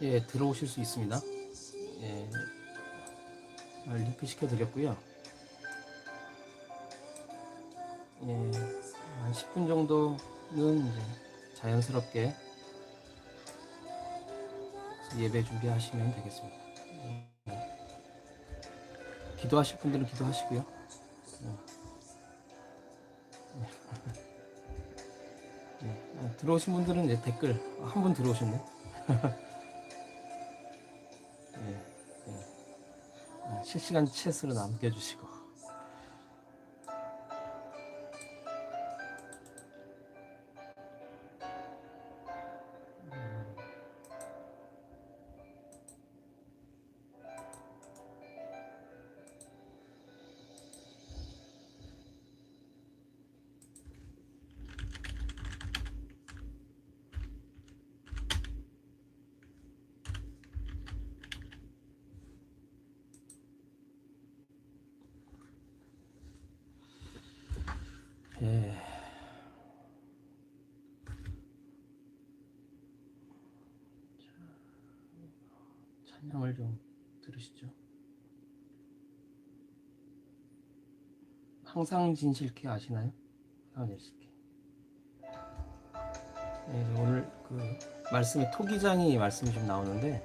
예, 들어오실 수 있습니다. 예, 링크 시켜드렸고요. 예, 한 10분 정도는 이제 자연스럽게 예배 준비하시면 되겠습니다. 기도하실 분들은 기도하시고요. 들어오신 분들은 이제 댓글 한 분 들어오셨네. 실시간 챗으로 남겨주시고. 예. 찬양을 좀 들으시죠. 항상 진실케 아시나요? 항상 진실케. 예, 오늘 그 말씀에 토기장이 말씀이 좀 나오는데,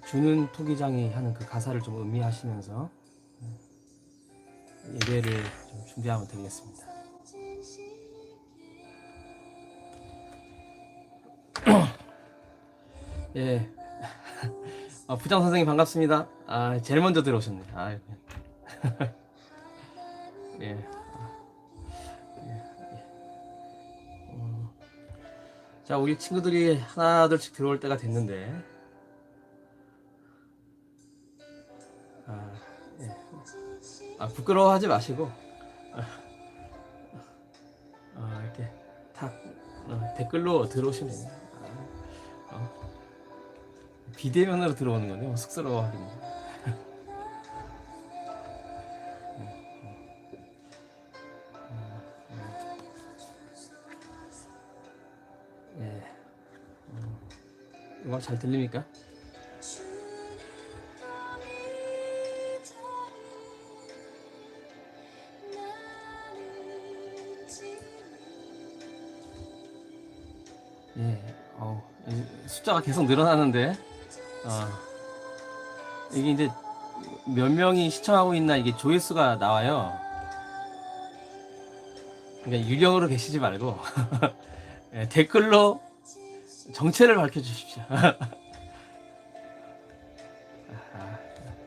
주는 토기장이 하는 그 가사를 좀 음미하시면서 예배를 좀 준비하면 되겠습니다. 예. 부장 선생님 반갑습니다. 제일 먼저 들어오셨네. 예. 자, 우리 친구들이 하나둘씩 들어올 때가 됐는데, 부끄러워하지 마시고, 이렇게 다 댓글로 들어오시면 돼요. 비대면으로 들어오는 거네요. 쑥스러워하겠네. 예. 음악 잘 들립니까? 예. 숫자가 계속 늘어나는데, 이게 이제 몇 명이 시청하고 있나 이게 조회수가 나와요. 그러니까 유령으로 계시지 말고 예, 댓글로 정체를 밝혀주십시오.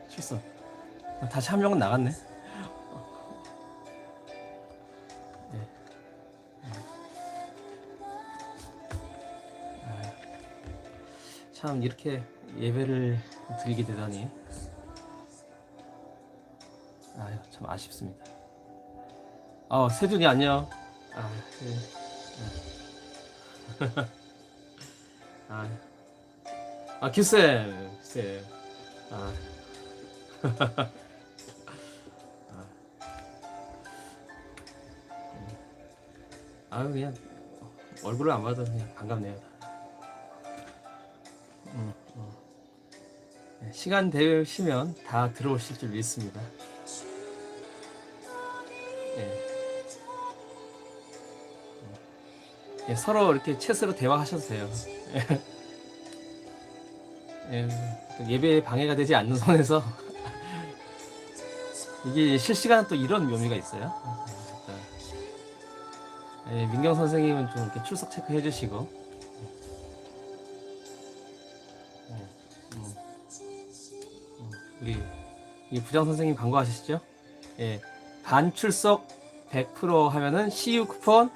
실수. 다시 한 명은 나갔네. 참 이렇게 예배를 드리게 되다니 참 아쉽습니다. 세준이 안녕. 큐쌤, 쌤. 아, 그냥 얼굴을 안 봐도 그냥 반갑네요. 시간 되시면 다 들어오실 줄 믿습니다. 예. 예, 서로 이렇게 챗으로 대화하셔도 돼요. 예, 예배에 방해가 되지 않는 선에서 이게 실시간 또 이런 묘미가 있어요. 예, 민경 선생님은 좀 이렇게 출석 체크해 주시고, 우리 부장 선생님 광고하시죠? 예, 반 출석 100% 하면은 CU 쿠폰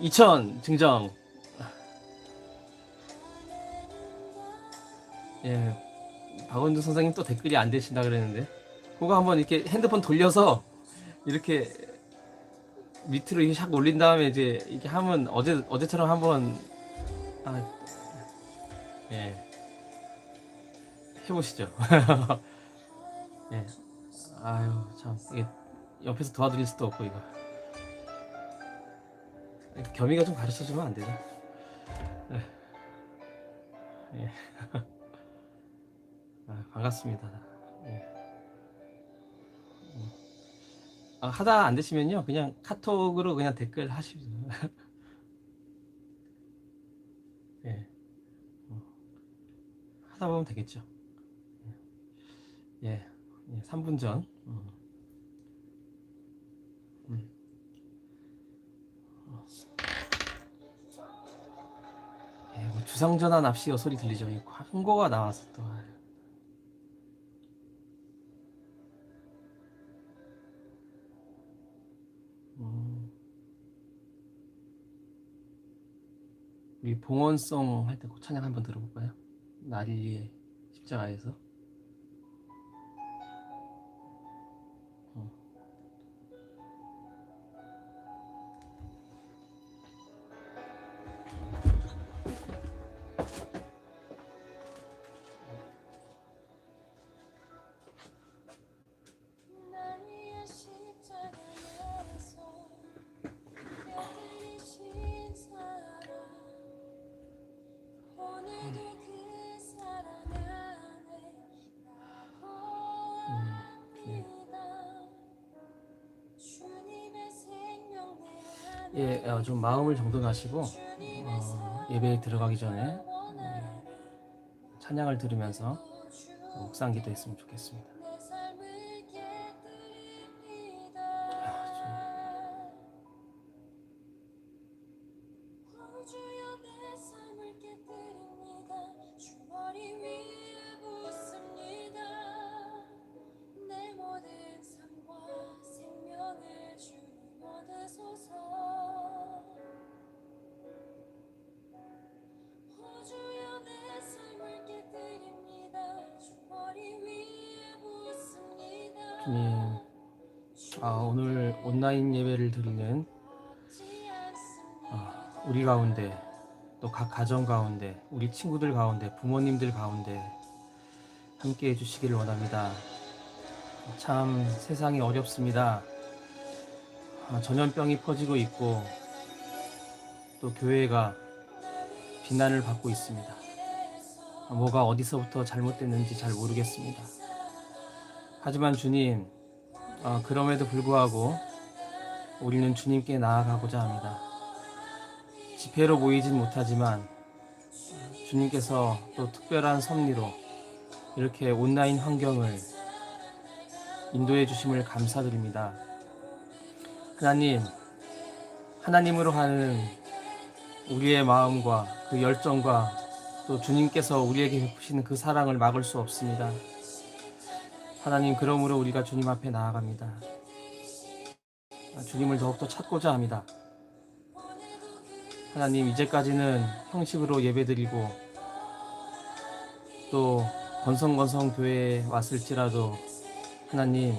2,000 증정. 예, 박원준 선생님 또 댓글이 안 되신다 그랬는데, 그거 한번 이렇게 핸드폰 돌려서 이렇게 밑으로 이렇게 샥 올린 다음에 이제 이렇게 하면 어제처럼 한번 예, 해보시죠. 예, 아유 참 이게 옆에서 도와드릴 수도 없고 이거 겸이가 좀 가르쳐주면 안 되죠? 예. 반갑습니다. 예. 하다 안 되시면요 그냥 카톡으로 그냥 댓글 하시죠. 예. 하다 보면 되겠죠. 예, 3분 전. 예, 뭐 주상전환 납시 소리 들리죠? 광고가 나와서 또. 우리 봉헌송 할 때 찬양 한번 들어볼까요? 나리의 십자가에서. 예, 좀 마음을 정돈하시고 예배에 들어가기 전에 찬양을 들으면서 묵상 기도했으면 좋겠습니다. 주님, 오늘 온라인 예배를 드리는 우리 가운데, 또 각 가정 가운데, 우리 친구들 가운데, 부모님들 가운데 함께 해주시기를 원합니다. 참 세상이 어렵습니다. 전염병이 퍼지고 있고 또 교회가 비난을 받고 있습니다. 뭐가 어디서부터 잘못됐는지 잘 모르겠습니다. 하지만 주님, 그럼에도 불구하고 우리는 주님께 나아가고자 합니다. 집회로 모이진 못하지만 주님께서 또 특별한 섭리로 이렇게 온라인 환경을 인도해 주심을 감사드립니다. 하나님, 하나님으로 하는 우리의 마음과 그 열정과 또 주님께서 우리에게 베푸시는 그 사랑을 막을 수 없습니다. 하나님, 그러므로 우리가 주님 앞에 나아갑니다. 주님을 더욱더 찾고자 합니다. 하나님, 이제까지는 형식으로 예배드리고 또 건성건성 교회에 왔을지라도 하나님,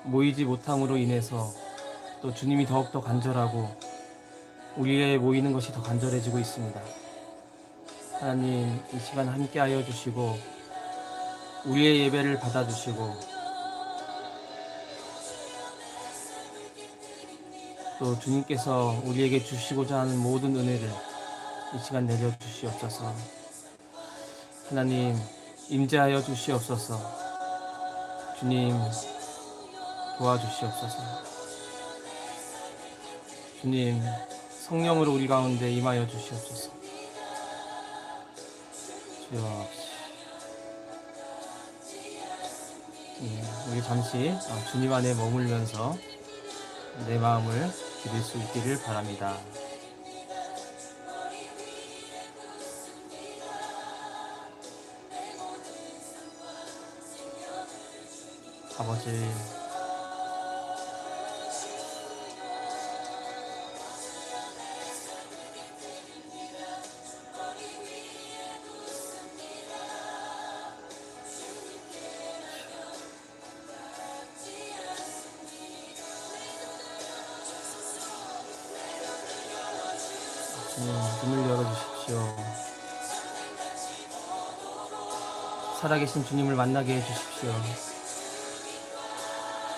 모이지 못함으로 인해서 또 주님이 더욱더 간절하고 우리의 모이는 것이 더 간절해지고 있습니다. 하나님 이 시간 함께하여 주시고 우리의 예배를 받아주시고 또 주님께서 우리에게 주시고자 하는 모든 은혜를 이 시간 내려주시옵소서. 하나님 임재하여 주시옵소서. 주님 도와주시옵소서. 주님 성령으로 우리 가운데 임하여 주시옵소서. 주여, 우리 잠시 주님 안에 머물면서 내 마음을 드릴 수 있기를 바랍니다. 아버지, 문을 열어주십시오. 살아계신 주님을 만나게 해주십시오.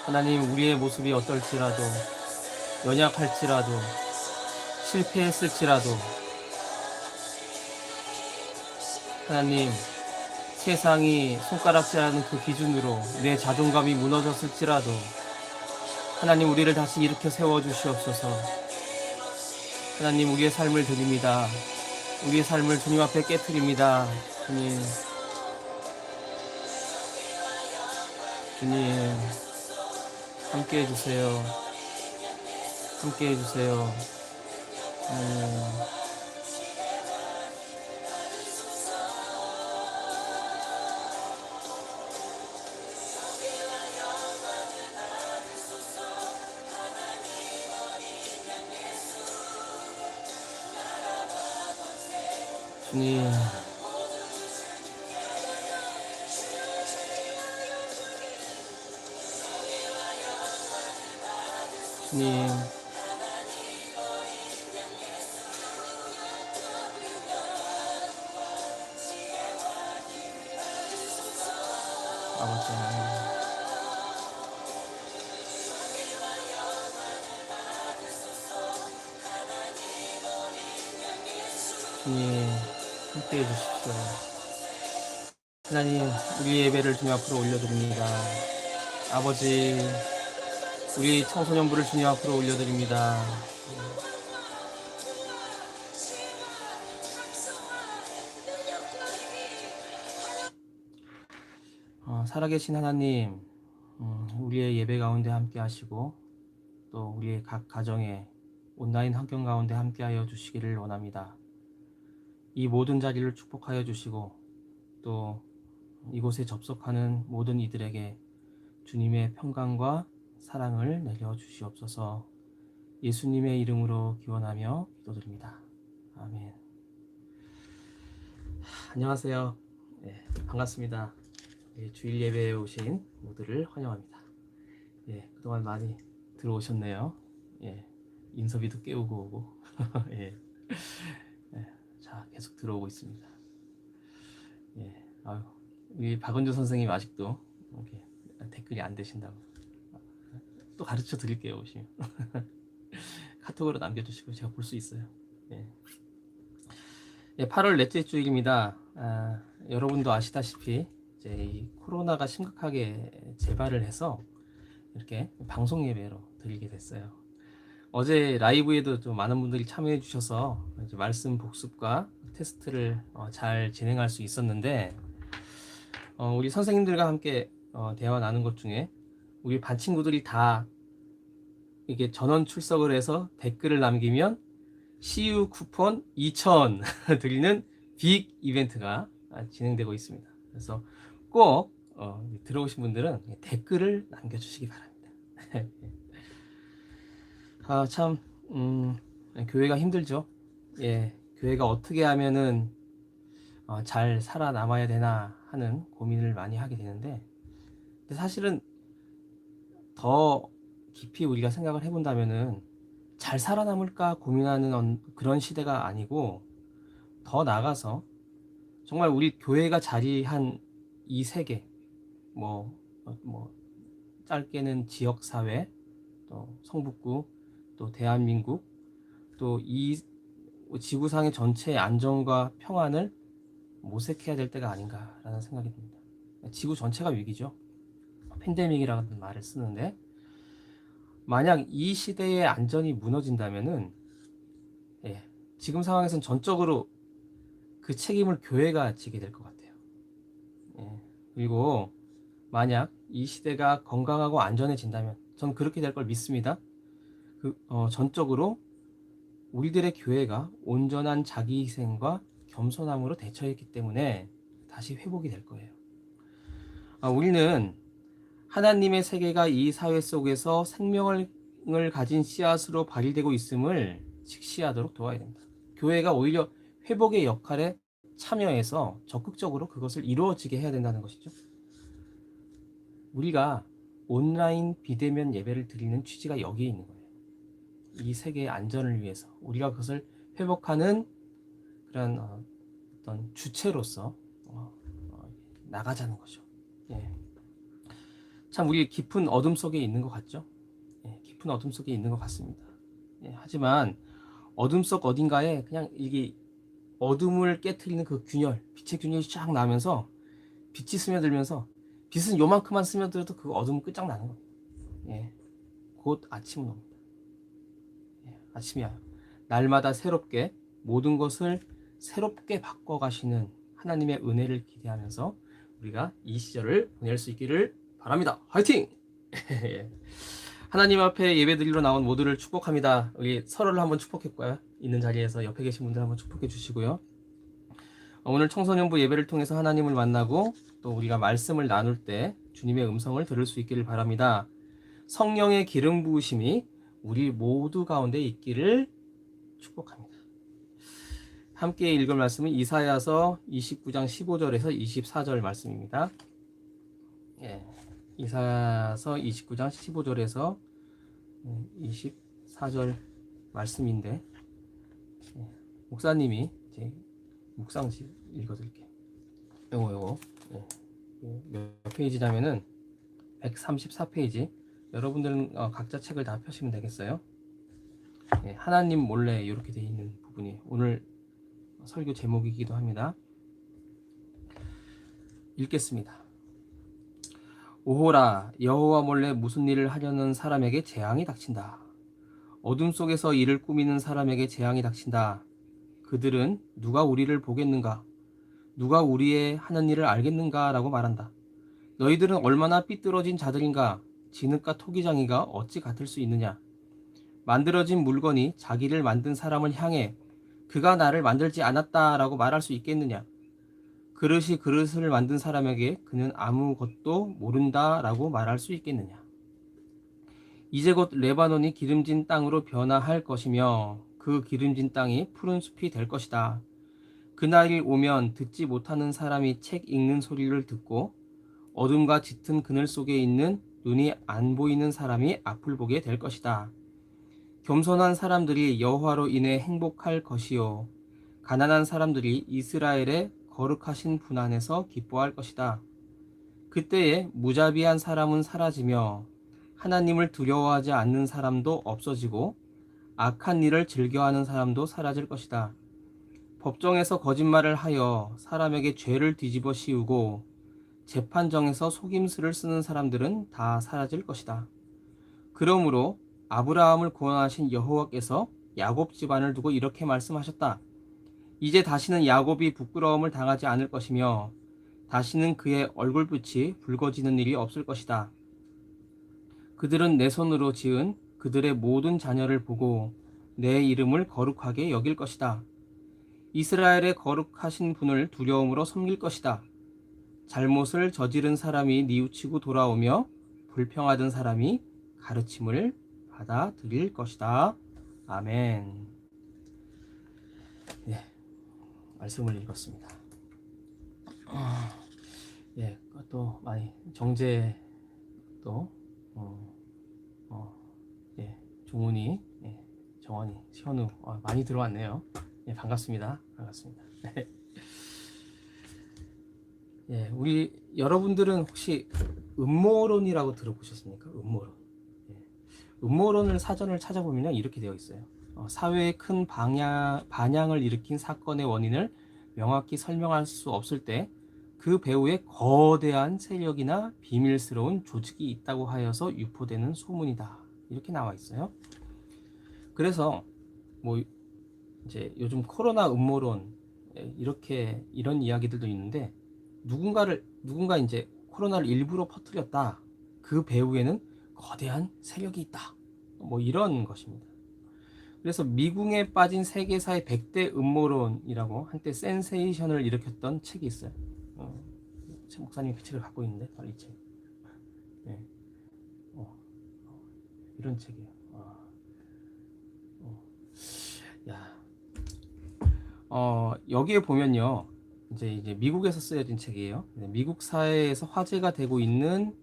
하나님, 우리의 모습이 어떨지라도, 연약할지라도, 실패했을지라도, 하나님, 세상이 손가락질하는 그 기준으로 내 자존감이 무너졌을지라도, 하나님, 우리를 다시 일으켜 세워주시옵소서. 하나님, 우리의 삶을 드립니다. 우리의 삶을 주님 앞에 깨트립니다. 주님, 주님, 함께 해주세요. 함께 해주세요. 주님, 주님, 아버지 하나님, 주님, 함께 해주십시오. 하나님, 우리 예배를 주님 앞으로 올려드립니다. 아버지, 우리 청소년부를 주님 앞으로 올려드립니다. 살아계신 하나님, 우리의 예배 가운데 함께 하시고 또 우리의 각 가정에 온라인 환경 가운데 함께 하여 주시기를 원합니다. 이 모든 자리를 축복하여 주시고 또 이곳에 접속하는 모든 이들에게 주님의 평강과 사랑을 내려 주시옵소서. 예수님의 이름으로 기원하며 기도드립니다. 아멘. 안녕하세요. 네, 반갑습니다. 주일 예배에 오신 모두를 환영합니다. 그동안 많이 들어오셨네요. 인서비도 깨우고 오고 자, 계속 들어오고 있습니다. 아유, 우리 박은주 선생님 아직도 이렇게 댓글이 안 되신다고. 또 가르쳐 드릴게요, 오시면. 카톡으로 남겨주시고 제가 볼 수 있어요. 8월 넷째 주일입니다. 여러분도 아시다시피 이제 이 코로나가 심각하게 재발을 해서 이렇게 방송 예배로 드리게 됐어요. 어제 라이브에도 좀 많은 분들이 참여해 주셔서 이제 말씀 복습과 테스트를 잘 진행할 수 있었는데, 우리 선생님들과 함께 대화 나눈 것 중에 우리 반 친구들이 다 이게 전원 출석을 해서 댓글을 남기면 CU 쿠폰 2,000 드리는 빅 이벤트가 진행되고 있습니다. 그래서 꼭 들어오신 분들은 댓글을 남겨주시기 바랍니다. 참 교회가 힘들죠. 교회가 어떻게 하면은 잘 살아남아야 되나 하는 고민을 많이 하게 되는데, 근데 사실은 더 깊이 우리가 생각을 해본다면은 잘 살아남을까 고민하는 그런 시대가 아니고, 더 나아가서 정말 우리 교회가 자리한 이 세계, 뭐 짧게는 지역사회, 또 성북구, 또 대한민국, 또 이 지구상의 전체의 안정과 평안을 모색해야 될 때가 아닌가라는 생각이 듭니다. 지구 전체가 위기죠. 팬데믹이라는 말을 쓰는데, 만약 이 시대의 안전이 무너진다면은, 예, 지금 상황에서는 전적으로 그 책임을 교회가 지게 될 것 같아요. 예, 그리고 만약 이 시대가 건강하고 안전해진다면, 전 그렇게 될 걸 믿습니다. 전적으로 우리들의 교회가 온전한 자기희생과 겸손함으로 대처했기 때문에 다시 회복이 될 거예요. 우리는 하나님의 세계가 이 사회 속에서 생명을 가진 씨앗으로 발휘되고 있음을 직시하도록 도와야 됩니다. 교회가 오히려 회복의 역할에 참여해서 적극적으로 그것을 이루어지게 해야 된다는 것이죠. 우리가 온라인 비대면 예배를 드리는 취지가 여기에 있는 거예요. 이 세계의 안전을 위해서 우리가 그것을 회복하는 그런 어떤 주체로서 나가자는 거죠. 예. 참 우리 깊은 어둠 속에 있는 것 같죠? 예, 깊은 어둠 속에 있는 것 같습니다. 예, 하지만 어둠 속 어딘가에 그냥 이게 어둠을 깨트리는 그 균열, 빛의 균열이 쫙 나면서 빛이 스며들면서 빛은 요만큼만 스며들어도 그 어둠은 끝장나는 거예요. 예, 곧 아침은 옵니다. 예, 아침이 와요. 날마다 새롭게 모든 것을 새롭게 바꿔가시는 하나님의 은혜를 기대하면서 우리가 이 시절을 보낼 수 있기를 바랍니다. 화이팅! 하나님 앞에 예배드리러 나온 모두를 축복합니다. 우리 서로를 한번 축복할까요? 있는 자리에서 옆에 계신 분들 한번 축복해 주시고요. 오늘 청소년부 예배를 통해서 하나님을 만나고 또 우리가 말씀을 나눌 때 주님의 음성을 들을 수 있기를 바랍니다. 성령의 기름 부으심이 우리 모두 가운데 있기를 축복합니다. 함께 읽을 말씀은 이사야서 29장 15절에서 24절 말씀입니다. 예, 이사야서 29장 15절에서 24절 말씀인데, 목사님이 이제 묵상지 읽어드릴게요. 요거 몇 페이지냐면은 134페이지. 여러분들은 각자 책을 다 펴시면 되겠어요. 하나님 몰래 이렇게 되어 있는 부분이 오늘 설교 제목이기도 합니다. 읽겠습니다. 오호라, 여호와 몰래 무슨 일을 하려는 사람에게 재앙이 닥친다. 어둠 속에서 일을 꾸미는 사람에게 재앙이 닥친다. 그들은 누가 우리를 보겠는가? 누가 우리의 하는 일을 알겠는가? 라고 말한다. 너희들은 얼마나 삐뚤어진 자들인가? 진흙과 토기장이가 어찌 같을 수 있느냐? 만들어진 물건이 자기를 만든 사람을 향해 그가 나를 만들지 않았다 라고 말할 수 있겠느냐? 그릇이 그릇을 만든 사람에게 그는 아무것도 모른다 라고 말할 수 있겠느냐? 이제 곧 레바논이 기름진 땅으로 변화할 것이며 그 기름진 땅이 푸른 숲이 될 것이다. 그날이 오면 듣지 못하는 사람이 책 읽는 소리를 듣고 어둠과 짙은 그늘 속에 있는 눈이 안 보이는 사람이 앞을 보게 될 것이다. 겸손한 사람들이 여호와로 인해 행복할 것이요 가난한 사람들이 이스라엘의 거룩하신 분 안에서 기뻐할 것이다. 그때에 무자비한 사람은 사라지며 하나님을 두려워하지 않는 사람도 없어지고 악한 일을 즐겨하는 사람도 사라질 것이다. 법정에서 거짓말을 하여 사람에게 죄를 뒤집어 씌우고 재판정에서 속임수를 쓰는 사람들은 다 사라질 것이다. 그러므로 아브라함을 구원하신 여호와께서 야곱 집안을 두고 이렇게 말씀하셨다. 이제 다시는 야곱이 부끄러움을 당하지 않을 것이며 다시는 그의 얼굴빛이 붉어지는 일이 없을 것이다. 그들은 내 손으로 지은 그들의 모든 자녀를 보고 내 이름을 거룩하게 여길 것이다. 이스라엘의 거룩하신 분을 두려움으로 섬길 것이다. 잘못을 저지른 사람이 뉘우치고 돌아오며 불평하던 사람이 가르침을 받아들일 것이다. 아멘. 예, 말씀을 읽었습니다. 예, 또 많이 정제 또 예, 종훈이, 예, 정원이, 시현우 많이 들어왔네요. 예, 반갑습니다. 반갑습니다. 예, 우리 여러분들은 혹시 음모론이라고 들어보셨습니까? 음모론. 예. 음모론을 사전을 찾아보면 이렇게 되어 있어요. 사회에 큰 반향을 일으킨 사건의 원인을 명확히 설명할 수 없을 때 그 배후에 거대한 세력이나 비밀스러운 조직이 있다고 하여서 유포되는 소문이다. 이렇게 나와 있어요. 그래서 뭐 이제 요즘 코로나 음모론 이렇게 이런 이야기들도 있는데 누군가 이제 코로나를 일부러 퍼뜨렸다. 그 배후에는 거대한 세력이 있다. 뭐 이런 것입니다. 그래서 미궁에 빠진 세계사의 100대 음모론이라고 한때 센세이션을 일으켰던 책이 있어요. 제 목사님이 그 책을 갖고 있는데 바로 이 책. 네. 어, 이런 책이에요. 야, 여기에 보면요. 이제 미국에서 쓰여진 책이에요. 미국 사회에서 화제가 되고 있는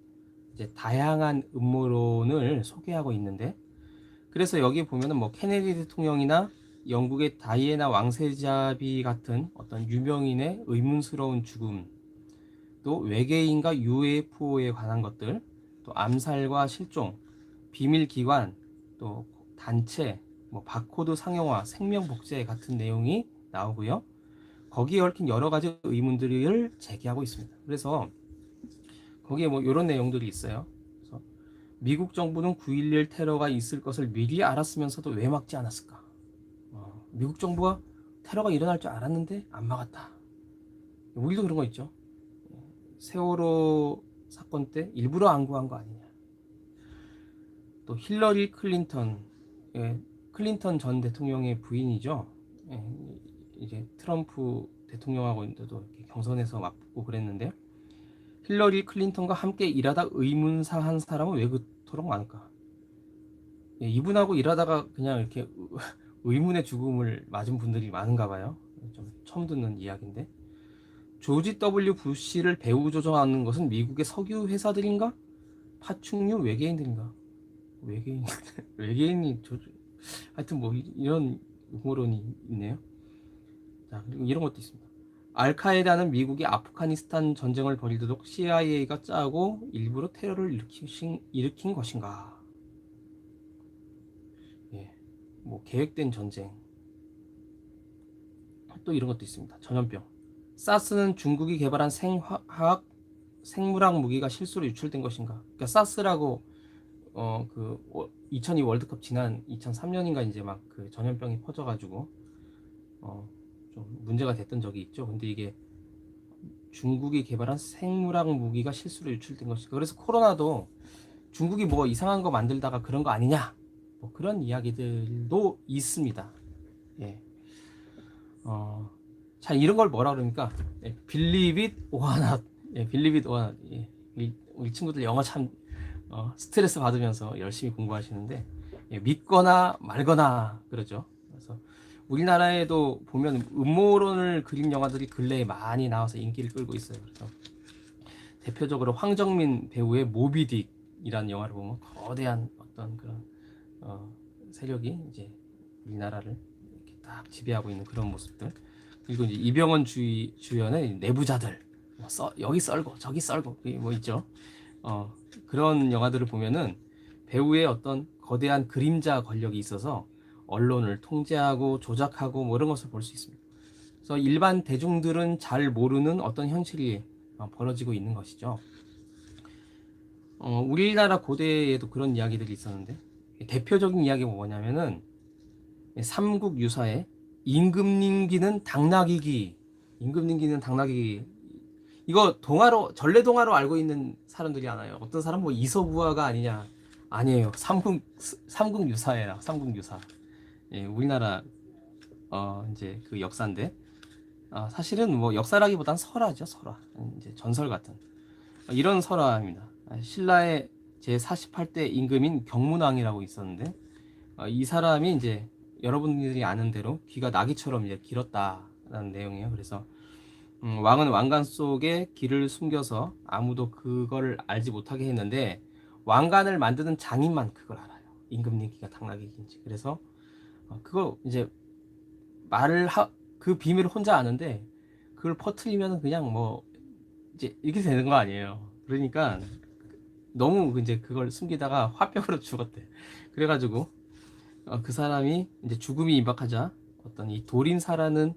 이제 다양한 음모론을 소개하고 있는데, 그래서 여기 보면은 뭐 케네디 대통령이나 영국의 다이애나 왕세자비 같은 어떤 유명인의 의문스러운 죽음, 또 외계인과 UFO에 관한 것들, 또 암살과 실종, 비밀 기관, 또 단체, 뭐 바코드 상용화, 생명 복제 같은 내용이 나오고요. 거기에 얽힌 여러 가지 의문들을 제기하고 있습니다. 그래서 거기에 뭐 이런 내용들이 있어요. 그래서 미국 정부는 9.11 테러가 있을 것을 미리 알았으면서도 왜 막지 않았을까? 미국 정부가 테러가 일어날 줄 알았는데 안 막았다. 우리도 그런 거 있죠. 세월호 사건 때 일부러 안구한 거 아니냐. 또 힐러리 클린턴, 클린턴 전 대통령의 부인이죠. 이제 트럼프 대통령하고도 이렇게 경선에서 맞붙고 그랬는데, 힐러리 클린턴과 함께 일하다 의문사한 사람은 왜 그토록 많을까? 이분하고 일하다가 그냥 이렇게 의문의 죽음을 맞은 분들이 많은가 봐요. 좀 처음 듣는 이야기인데, 조지 W 부시를 배후 조종하는 것은 미국의 석유 회사들인가? 파충류 외계인들인가? 외계인 외계인이 하여튼 뭐 이런 음모론이 있네요. 자, 그리고 이런 것도 있습니다. 알카에다는 미국이 아프가니스탄 전쟁을 벌이도록 CIA가 짜고 일부러 테러를 일으킨 것인가? 예, 뭐 계획된 전쟁. 또 이런 것도 있습니다. 전염병. 사스는 중국이 개발한 생물학 무기가 실수로 유출된 것인가? 그러니까 사스라고 2002 월드컵 지난 2003년인가 이제 막 그 전염병이 퍼져가지고 좀 문제가 됐던 적이 있죠. 근데 이게 중국이 개발한 생물학 무기가 실수로 유출된 것이고, 그래서 코로나도 중국이 뭐 이상한 거 만들다가 그런 거 아니냐, 뭐 그런 이야기들도 있습니다. 예. 자, 이런 걸 뭐라 그러니까, believe it or not. 예, believe it or not. 예. 우리 친구들 영어 참 스트레스 받으면서 열심히 공부하시는데, 예, 믿거나 말거나 그러죠. 그래서 우리나라에도 보면 음모론을 그린 영화들이 근래에 많이 나와서 인기를 끌고 있어요. 그래서 대표적으로 황정민 배우의 모비딕이라는 영화를 보면 거대한 어떤 그런 세력이 이제 우리나라를 이렇게 딱 지배하고 있는 그런 모습들. 그리고 이제 이병헌 주연의 내부자들, 뭐 여기 썰고 저기 썰고 뭐 있죠. 그런 영화들을 보면은 배우의 어떤 거대한 그림자 권력이 있어서 언론을 통제하고 조작하고 뭐 이런 것을 볼 수 있습니다. 그래서 일반 대중들은 잘 모르는 어떤 현실이 벌어지고 있는 것이죠. 우리나라 고대에도 그런 이야기들이 있었는데, 대표적인 이야기가 뭐냐면은 삼국유사의 임금님기는 당나귀기, 임금님기는 당나귀기, 이거 동화로, 전래동화로 알고 있는 사람들이 많아요. 어떤 사람 뭐 이서부화가 아니냐. 아니에요. 삼국유사예요. 삼국유사. 예, 우리나라 이제 그 역사인데, 사실은 뭐 역사라기보단 설화죠. 설화. 이제 전설 같은 이런 설화입니다. 신라의 제 48대 임금인 경문왕이라고 있었는데, 이 사람이 이제 여러분들이 아는 대로 귀가 나귀처럼 이제 길었다라는 내용이에요. 그래서 왕은 왕관 속에 길을 숨겨서 아무도 그걸 알지 못하게 했는데, 왕관을 만드는 장인만 그걸 알아요. 임금님 귀가 당나귀인지. 그래서 그거 이제 그 비밀을 혼자 아는데, 그걸 퍼뜨리면 그냥 뭐 이제 이렇게 되는 거 아니에요. 그러니까 너무 이제 그걸 숨기다가 화병으로 죽었대. 그래가지고 그 사람이 이제 죽음이 임박하자 어떤 이 도린사라는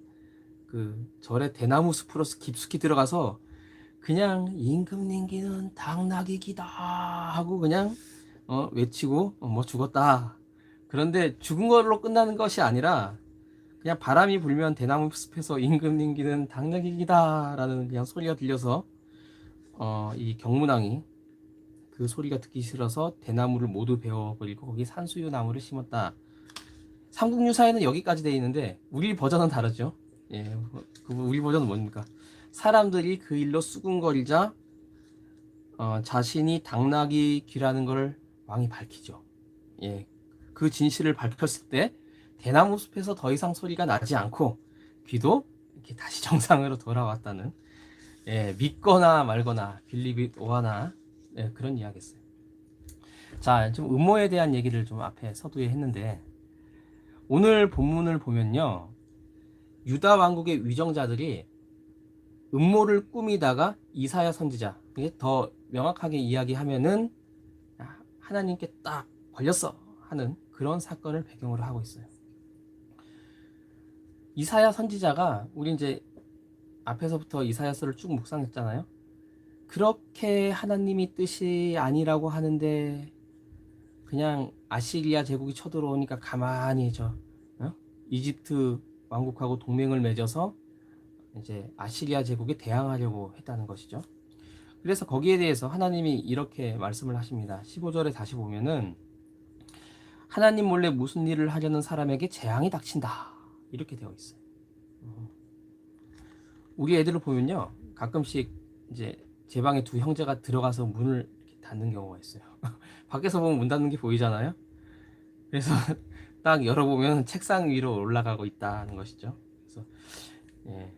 그 절의 대나무 숲으로 깊숙이 들어가서 그냥 임금님기는 당나귀기다 하고 그냥 외치고 뭐 죽었다. 그런데 죽은 걸로 끝나는 것이 아니라 그냥 바람이 불면 대나무 숲에서 임금님기는 당나귀기다 라는 그냥 소리가 들려서 이 경문왕이 그 소리가 듣기 싫어서 대나무를 모두 베어버리고 거기 산수유 나무를 심었다. 삼국유사에는 여기까지 돼 있는데 우리 버전은 다르죠. 예, 그 우리 버전은 뭡니까? 사람들이 그 일로 수군거리자 자신이 당나귀 귀라는 걸 왕이 밝히죠. 예, 그 진실을 밝혔을 때 대나무 숲에서 더 이상 소리가 나지 않고 귀도 이렇게 다시 정상으로 돌아왔다는, 예, 믿거나 말거나 빌리빗 오하나, 예, 그런 이야기였어요. 자, 좀 음모에 대한 얘기를 좀 앞에 서두에 했는데 오늘 본문을 보면요, 유다 왕국의 위정자들이 음모를 꾸미다가 이사야 선지자, 이게 더 명확하게 이야기하면은 하나님께 딱 걸렸어 하는 그런 사건을 배경으로 하고 있어요. 이사야 선지자가 우리 이제 앞에서부터 이사야서를 쭉 묵상했잖아요. 그렇게 하나님이 뜻이 아니라고 하는데 그냥 아시리아 제국이 쳐들어오니까 가만히 이집트 왕국하고 동맹을 맺어서 이제 아시리아 제국에 대항하려고 했다는 것이죠. 그래서 거기에 대해서 하나님이 이렇게 말씀을 하십니다. 15절에 다시 보면은 하나님 몰래 무슨 일을 하려는 사람에게 재앙이 닥친다 이렇게 되어 있어요. 우리 애들을 보면요, 가끔씩 이제 제 방에 두 형제가 들어가서 문을 이렇게 닫는 경우가 있어요. 밖에서 보면 문 닫는 게 보이잖아요. 그래서 딱 열어보면 책상 위로 올라가고 있다는 것이죠. 그래서 예,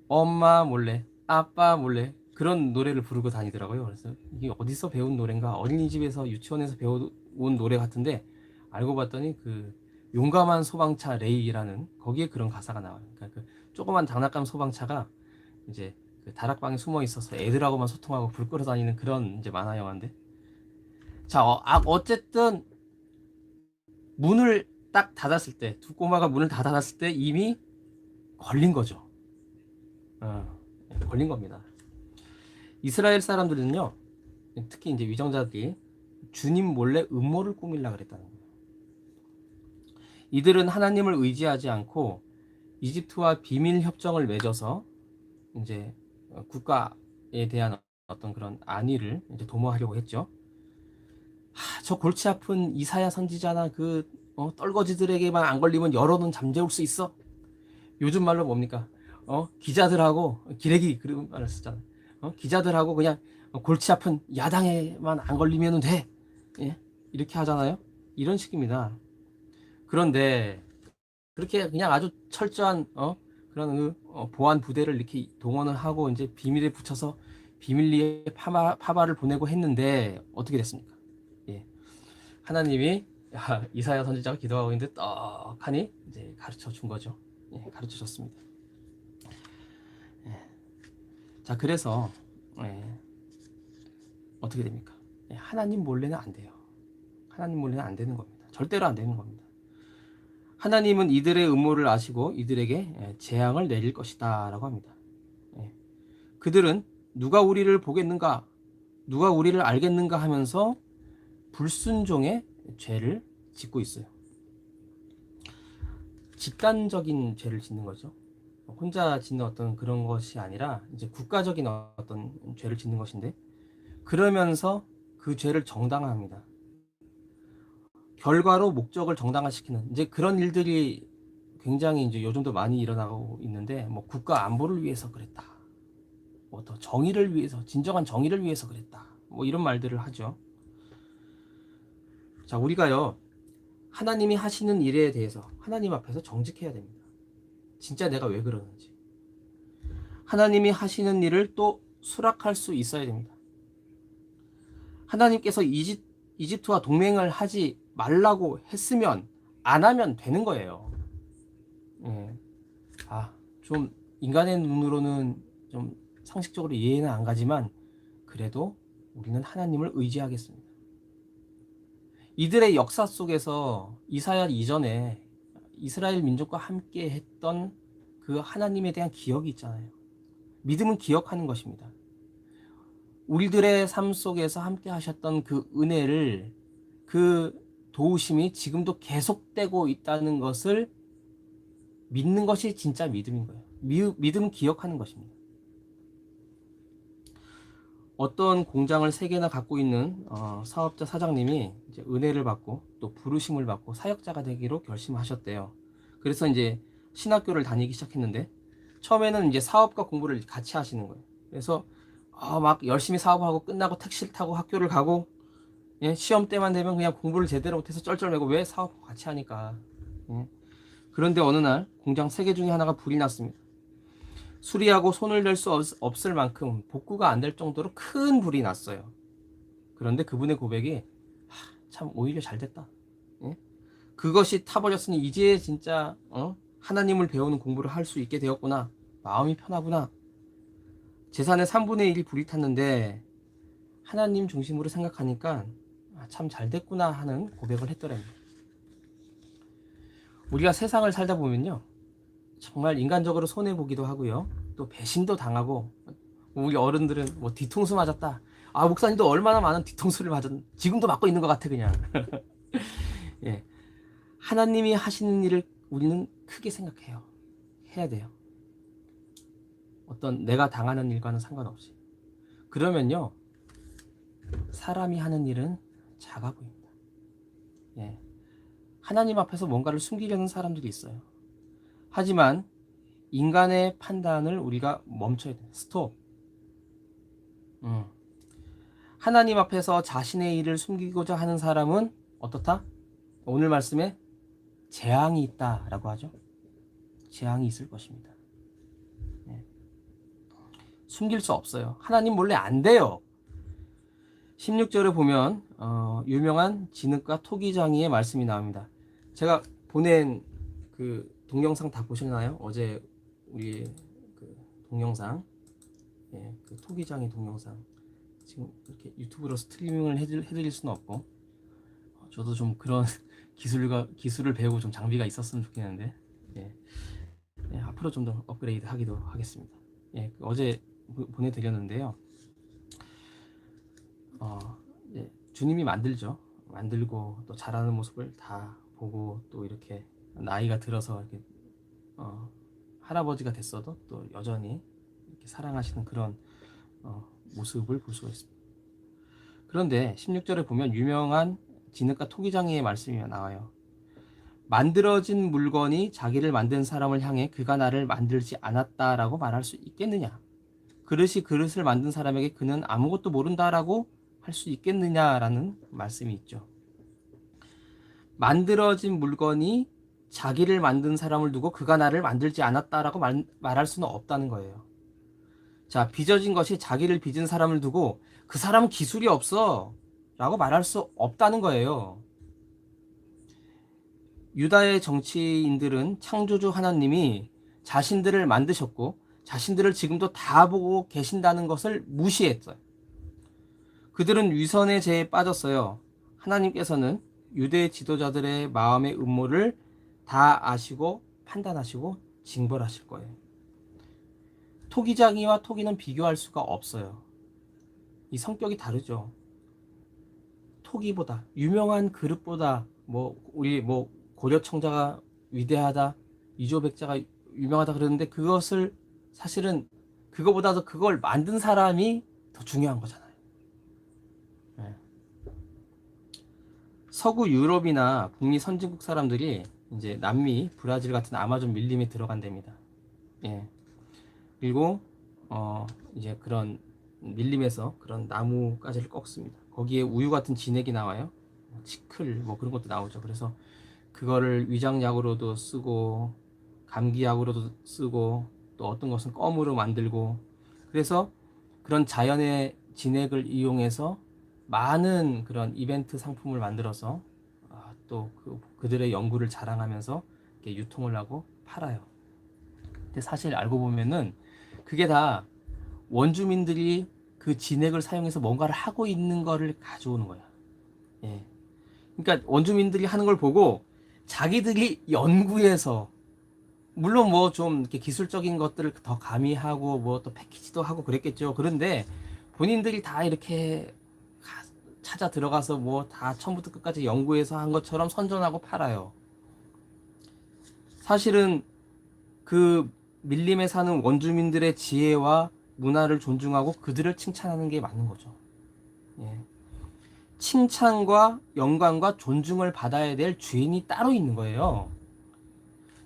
엄마 몰래, 아빠 몰래 그런 노래를 부르고 다니더라고요. 그래서 이게 어디서 배운 노래인가, 어린이집에서 유치원에서 배운 노래 같은데 알고 봤더니 그 용감한 소방차 레이라는 거기에 그런 가사가 나와요. 그러니까 그 조그만 장난감 소방차가 이제 그 다락방에 숨어 있어서 애들하고만 소통하고 불 끌어 다니는 그런 이제 만화 영화인데, 자, 어쨌든 문을 딱 닫았을 때, 두 꼬마가 문을 다 닫았을 때 이미 걸린 거죠. 걸린 겁니다. 이스라엘 사람들은요, 특히 이제 위정자들이 주님 몰래 음모를 꾸밀라 그랬다는 거예요. 이들은 하나님을 의지하지 않고 이집트와 비밀 협정을 맺어서 이제 국가에 대한 어떤 그런 안위를 이제 도모하려고 했죠. 저 골치 아픈 이사야 선지자나 그 떨거지들에게만 안 걸리면 여론은 잠재울 수 있어. 요즘 말로 뭡니까? 기자들하고 기레기 그런 말을 쓰잖아요. 기자들하고 그냥 골치 아픈 야당에만 안 걸리면 돼. 예? 이렇게 하잖아요. 이런 식입니다. 그런데 그렇게 그냥 아주 철저한 그런 보안 부대를 이렇게 동원을 하고 이제 비밀에 붙여서 비밀리에 파바를 보내고 했는데 어떻게 됐습니까? 예. 하나님이 이사야 선지자가 기도하고 있는데 떡하니 이제 가르쳐 준 거죠. 예, 가르쳐 줬습니다. 예. 자, 그래서 어떻게 됩니까? 예, 하나님 몰래는 안 돼요. 하나님 몰래는 안 되는 겁니다. 절대로 안 되는 겁니다. 하나님은 이들의 음모를 아시고 이들에게 재앙을 내릴 것이다 라고 합니다. 그들은 누가 우리를 보겠는가, 누가 우리를 알겠는가 하면서 불순종의 죄를 짓고 있어요. 집단적인 죄를 짓는 거죠. 혼자 짓는 어떤 그런 것이 아니라 이제 국가적인 어떤 죄를 짓는 것인데, 그러면서 그 죄를 정당화합니다. 결과로 목적을 정당화시키는 이제 그런 일들이 굉장히 이제 요즘도 많이 일어나고 있는데, 뭐 국가 안보를 위해서 그랬다, 뭐 더 정의를 위해서, 진정한 정의를 위해서 그랬다, 뭐 이런 말들을 하죠. 자, 우리가요, 하나님이 하시는 일에 대해서 하나님 앞에서 정직해야 됩니다. 진짜 내가 왜 그러는지. 하나님이 하시는 일을 또 수락할 수 있어야 됩니다. 하나님께서 이집트와 동맹을 하지 말라고 했으면 안 하면 되는 거예요. 좀 인간의 눈으로는 좀 상식적으로 이해는 안 가지만 그래도 우리는 하나님을 의지하겠습니다. 이들의 역사 속에서 이사야 이전에 이스라엘 민족과 함께 했던 그 하나님에 대한 기억이 있잖아요. 믿음은 기억하는 것입니다. 우리들의 삶 속에서 함께 하셨던 그 은혜를, 그 도우심이 지금도 계속되고 있다는 것을 믿는 것이 진짜 믿음인 거예요. 믿음은 기억하는 것입니다. 어떤 공장을 3개나 갖고 있는 사업자 사장님이 이제 은혜를 받고 또 부르심을 받고 사역자가 되기로 결심하셨대요. 그래서 이제 신학교를 다니기 시작했는데, 처음에는 이제 사업과 공부를 같이 하시는 거예요. 그래서 막 열심히 사업하고 끝나고 택시를 타고 학교를 가고, 예, 시험 때만 되면 그냥 공부를 제대로 못해서 쩔쩔매고, 왜 사업하고 같이 하니까. 예. 그런데 어느 날 공장 3개 중에 하나가 불이 났습니다. 수리하고 손을 댈 수 없을 만큼 복구가 안 될 정도로 큰 불이 났어요. 그런데 그분의 고백이 참 오히려 잘 됐다. 예? 그것이 타버렸으니 이제 진짜 하나님을 배우는 공부를 할 수 있게 되었구나. 마음이 편하구나. 재산의 3분의 1이 불이 탔는데 하나님 중심으로 생각하니까 참 잘 됐구나 하는 고백을 했더랍니다. 우리가 세상을 살다 보면요, 정말 인간적으로 손해보기도 하고요, 또 배신도 당하고, 우리 어른들은 뭐 뒤통수 맞았다, 목사님도 얼마나 많은 뒤통수를 지금도 맞고 있는 것 같아 그냥. 예, 하나님이 하시는 일을 우리는 크게 생각해요. 해야 돼요. 어떤 내가 당하는 일과는 상관없이. 그러면요, 사람이 하는 일은 작아 보입니다. 예, 하나님 앞에서 뭔가를 숨기려는 사람들이 있어요. 하지만 인간의 판단을 우리가 멈춰야 돼. 스톱. 하나님 앞에서 자신의 일을 숨기고자 하는 사람은 어떻다? 오늘 말씀에 재앙이 있다라고 하죠. 재앙이 있을 것입니다. 네. 숨길 수 없어요. 하나님 몰래 안 돼요. 16절에 보면 유명한 진흙과 토기장이의 말씀이 나옵니다. 제가 보낸 그 동영상 다 보셨나요? 어제 우리 그 동영상, 예, 그 토기장의 동영상 지금 이렇게 유튜브로 스트리밍을 해드릴 수는 없고, 저도 좀 그런 기술을 배우고 좀 장비가 있었으면 좋겠는데, 예, 예, 앞으로 좀 더 업그레이드 하기도 하겠습니다. 예, 어제 보내드렸는데요. 예, 주님이 만들고 또 자라는 모습을 다 보고, 또 이렇게 나이가 들어서 이렇게 할아버지가 됐어도 또 여전히 이렇게 사랑하시는 그런 모습을 볼 수가 있습니다. 그런데 16절에 보면 유명한 진흙과 토기장이의 말씀이 나와요. 만들어진 물건이 자기를 만든 사람을 향해 그가 나를 만들지 않았다라고 말할 수 있겠느냐? 그릇이 그릇을 만든 사람에게 그는 아무것도 모른다라고 할 수 있겠느냐라는 말씀이 있죠. 만들어진 물건이 자기를 만든 사람을 두고 그가 나를 만들지 않았다라고 말할 수는 없다는 거예요. 자, 빚어진 것이 자기를 빚은 사람을 두고 그 사람은 기술이 없어 라고 말할 수 없다는 거예요. 유다의 정치인들은 창조주 하나님이 자신들을 만드셨고 자신들을 지금도 다 보고 계신다는 것을 무시했어요. 그들은 위선의 죄에 빠졌어요. 하나님께서는 유대 지도자들의 마음의 음모를 다 아시고 판단하시고 징벌하실 거예요. 토기장이와 토기는 비교할 수가 없어요. 이 성격이 다르죠. 토기보다, 유명한 그릇보다, 우리 고려 청자가 위대하다, 이조백자가 유명하다 그러는데, 그것을 사실은 그거보다도 그걸 만든 사람이 더 중요한 거잖아요. 네. 서구 유럽이나 북미 선진국 사람들이 이제 남미, 브라질 같은 아마존 밀림에 들어간답니다. 예. 그리고 이제 그런 밀림에서 그런 나무가지를 꺾습니다. 거기에 우유 같은 진액이 나와요. 치클 그런 것도 나오죠. 그래서 그거를 위장약으로도 쓰고 감기약으로도 쓰고, 또 어떤 것은 껌으로 만들고, 그래서 그런 자연의 진액을 이용해서 많은 그런 이벤트 상품을 만들어서 또 그들의 연구를 자랑하면서 이렇게 유통을 하고 팔아요. 근데 사실 알고 보면은 그게 다 원주민들이 그 진액을 사용해서 뭔가를 하고 있는 거를 가져오는 거야. 예. 그러니까 원주민들이 하는 걸 보고 자기들이 연구해서, 물론 뭐 좀 이렇게 기술적인 것들을 더 가미하고 뭐 또 패키지도 하고 그랬겠죠. 그런데 본인들이 다 이렇게 찾아 들어가서 뭐 다 처음부터 끝까지 연구해서 한 것처럼 선전하고 팔아요. 사실은 그 밀림에 사는 원주민들의 지혜와 문화를 존중하고 그들을 칭찬하는 게 맞는 거죠. 예. 칭찬과 영광과 존중을 받아야 될 주인이 따로 있는 거예요.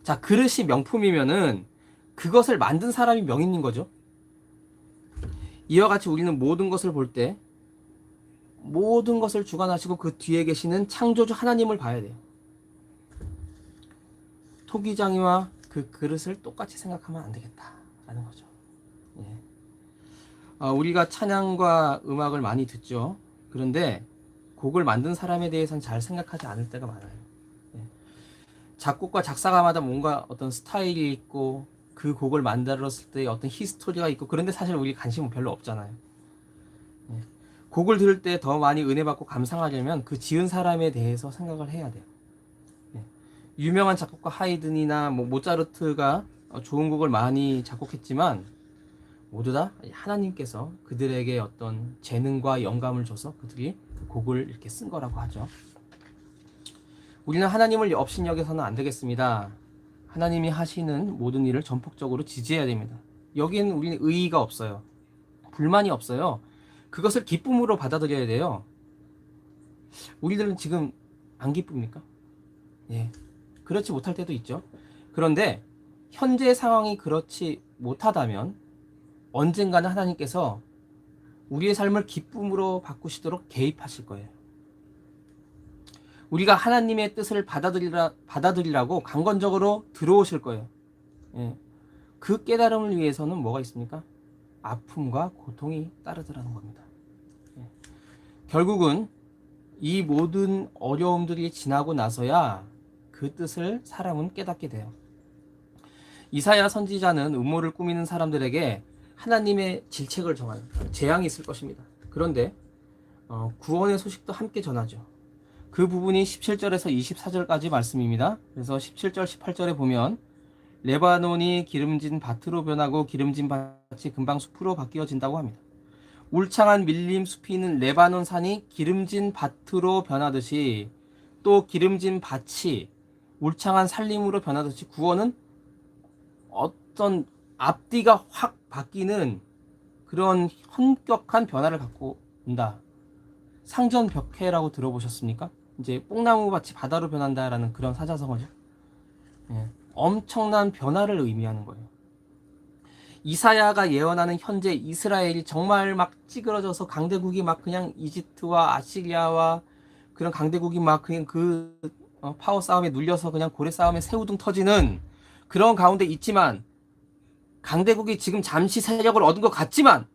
자, 그릇이 명품이면은 그것을 만든 사람이 명인인 거죠. 이와 같이 우리는 모든 것을 볼 때 모든 것을 주관하시고 그 뒤에 계시는 창조주 하나님을 봐야 돼요. 토기장이와 그 그릇을 똑같이 생각하면 안 되겠다라는 거죠. 예. 우리가 찬양과 음악을 많이 듣죠. 그런데 곡을 만든 사람에 대해서는 잘 생각하지 않을 때가 많아요. 예. 작곡과 작사가마다 뭔가 어떤 스타일이 있고 그 곡을 만들었을 때 어떤 히스토리가 있고, 그런데 사실 우리 관심은 별로 없잖아요. 예. 곡을 들을 때 더 많이 은혜 받고 감상하려면 그 지은 사람에 대해서 생각을 해야 돼요. 예. 유명한 작곡가 하이든이나 뭐 모차르트가 좋은 곡을 많이 작곡했지만 모두 다 하나님께서 그들에게 어떤 재능과 영감을 줘서 그들이 그 곡을 이렇게 쓴 거라고 하죠. 우리는 하나님을 업신여겨서는 안 되겠습니다. 하나님이 하시는 모든 일을 전폭적으로 지지해야 됩니다. 여기에는 우리는 의의가 없어요. 불만이 없어요. 그것을 기쁨으로 받아들여야 돼요. 우리들은 지금 안 기쁩니까? 예. 그렇지 못할 때도 있죠. 그런데 현재 상황이 그렇지 못하다면 언젠가는 하나님께서 우리의 삶을 기쁨으로 바꾸시도록 개입하실 거예요. 우리가 하나님의 뜻을 받아들이라고 강건적으로 들어오실 거예요. 예. 그 깨달음을 위해서는 뭐가 있습니까? 아픔과 고통이 따르더라는 겁니다. 예. 결국은 이 모든 어려움들이 지나고 나서야 그 뜻을 사람은 깨닫게 돼요. 이사야 선지자는 음모를 꾸미는 사람들에게 하나님의 질책을 정하는 재앙이 있을 것입니다. 그런데 구원의 소식도 함께 전하죠. 그 부분이 17절에서 24절까지 말씀입니다. 그래서 17절, 18절에 보면 레바논이 기름진 밭으로 변하고 기름진 밭이 금방 숲으로 바뀌어진다고 합니다. 울창한 밀림 숲이 있는 레바논 산이 기름진 밭으로 변하듯이 또 기름진 밭이 울창한 산림으로 변하듯이 구원은 어떤 앞뒤가 확 바뀌는 그런 현격한 변화를 갖고 온다. 상전벽해라고 들어보셨습니까? 이제 뽕나무 밭이 바다로 변한다라는 그런 사자성어죠. 예, 엄청난 변화를 의미하는 거예요. 이사야가 예언하는 현재 이스라엘이 정말 막 찌그러져서 강대국이 막 그냥 이집트와 아시리아와 그런 강대국이 막 그냥 파워 싸움에 눌려서 그냥 고래 싸움에 새우등 터지는 그런 가운데 있지만, 강대국이 지금 잠시 세력을 얻은 것 같지만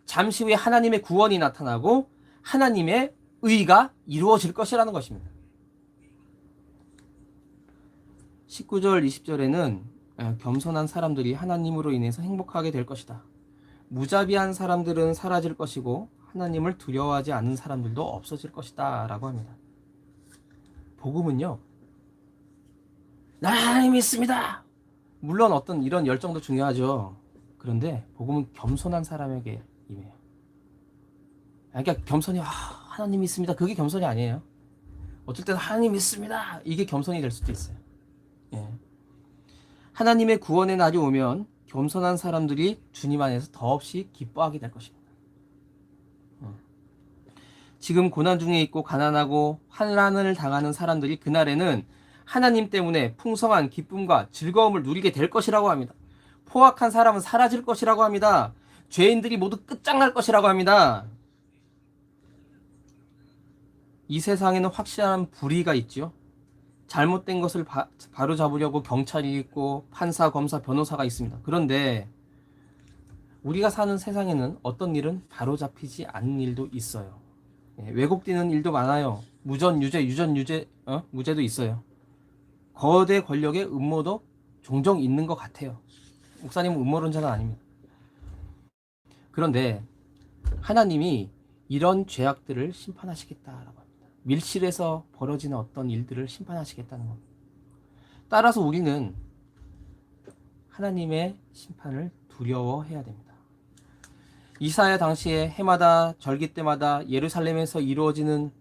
잠시 후에 하나님의 구원이 나타나고 하나님의 의가 이루어질 것이라는 것입니다. 19절 20절에는 겸손한 사람들이 하나님으로 인해서 행복하게 될 것이다. 무자비한 사람들은 사라질 것이고 하나님을 두려워하지 않는 사람들도 없어질 것이다 라고 합니다. 복음은요, 나 하나님 믿습니다. 물론 어떤 이런 열정도 중요하죠. 그런데 복음은 겸손한 사람에게 임해요. 그러니까 겸손히 하나님 믿습니다, 그게 겸손이 아니에요. 어쩔 때는 하나님 믿습니다, 이게 겸손이 될 수도 있어요. 예. 하나님의 구원의 날이 오면 겸손한 사람들이 주님 안에서 더없이 기뻐하게 될 것입니다. 지금 고난 중에 있고 가난하고 환난을 당하는 사람들이 그날에는 하나님 때문에 풍성한 기쁨과 즐거움을 누리게 될 것이라고 합니다. 포악한 사람은 사라질 것이라고 합니다. 죄인들이 모두 끝장날 것이라고 합니다. 이 세상에는 확실한 불의가 있죠. 잘못된 것을 바로 잡으려고 경찰이 있고 판사, 검사, 변호사가 있습니다. 그런데 우리가 사는 세상에는 어떤 일은 바로 잡히지 않는 일도 있어요. 왜곡되는 일도 많아요. 무전 유죄, 유전 유죄, 무죄도 있어요. 거대 권력의 음모도 종종 있는 것 같아요. 목사님은 음모론자가 아닙니다. 그런데 하나님이 이런 죄악들을 심판하시겠다라고 합니다. 밀실에서 벌어지는 어떤 일들을 심판하시겠다는 겁니다. 따라서 우리는 하나님의 심판을 두려워해야 됩니다. 이사야 당시에 해마다 절기 때마다 예루살렘에서 이루어지는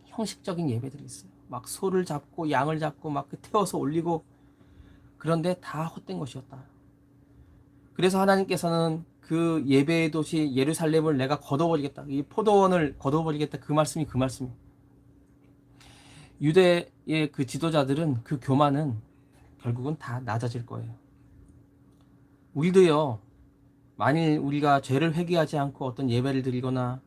형식적인 예배들이 있어요. 막 소를 잡고 양을 잡고 막 태워서 올리고, 그런데 다 헛된 것이었다. 그래서 하나님께서는 그 예배의 도시 예루살렘을 내가 걷어버리겠다, 이 포도원을 걷어버리겠다, 그 말씀이 그 말씀이에요. 유대의 그 지도자들은 그 교만은 결국은 다 낮아질 거예요. 우리도요, 만일 우리가 죄를 회개하지 않고 어떤 예배를 드리거나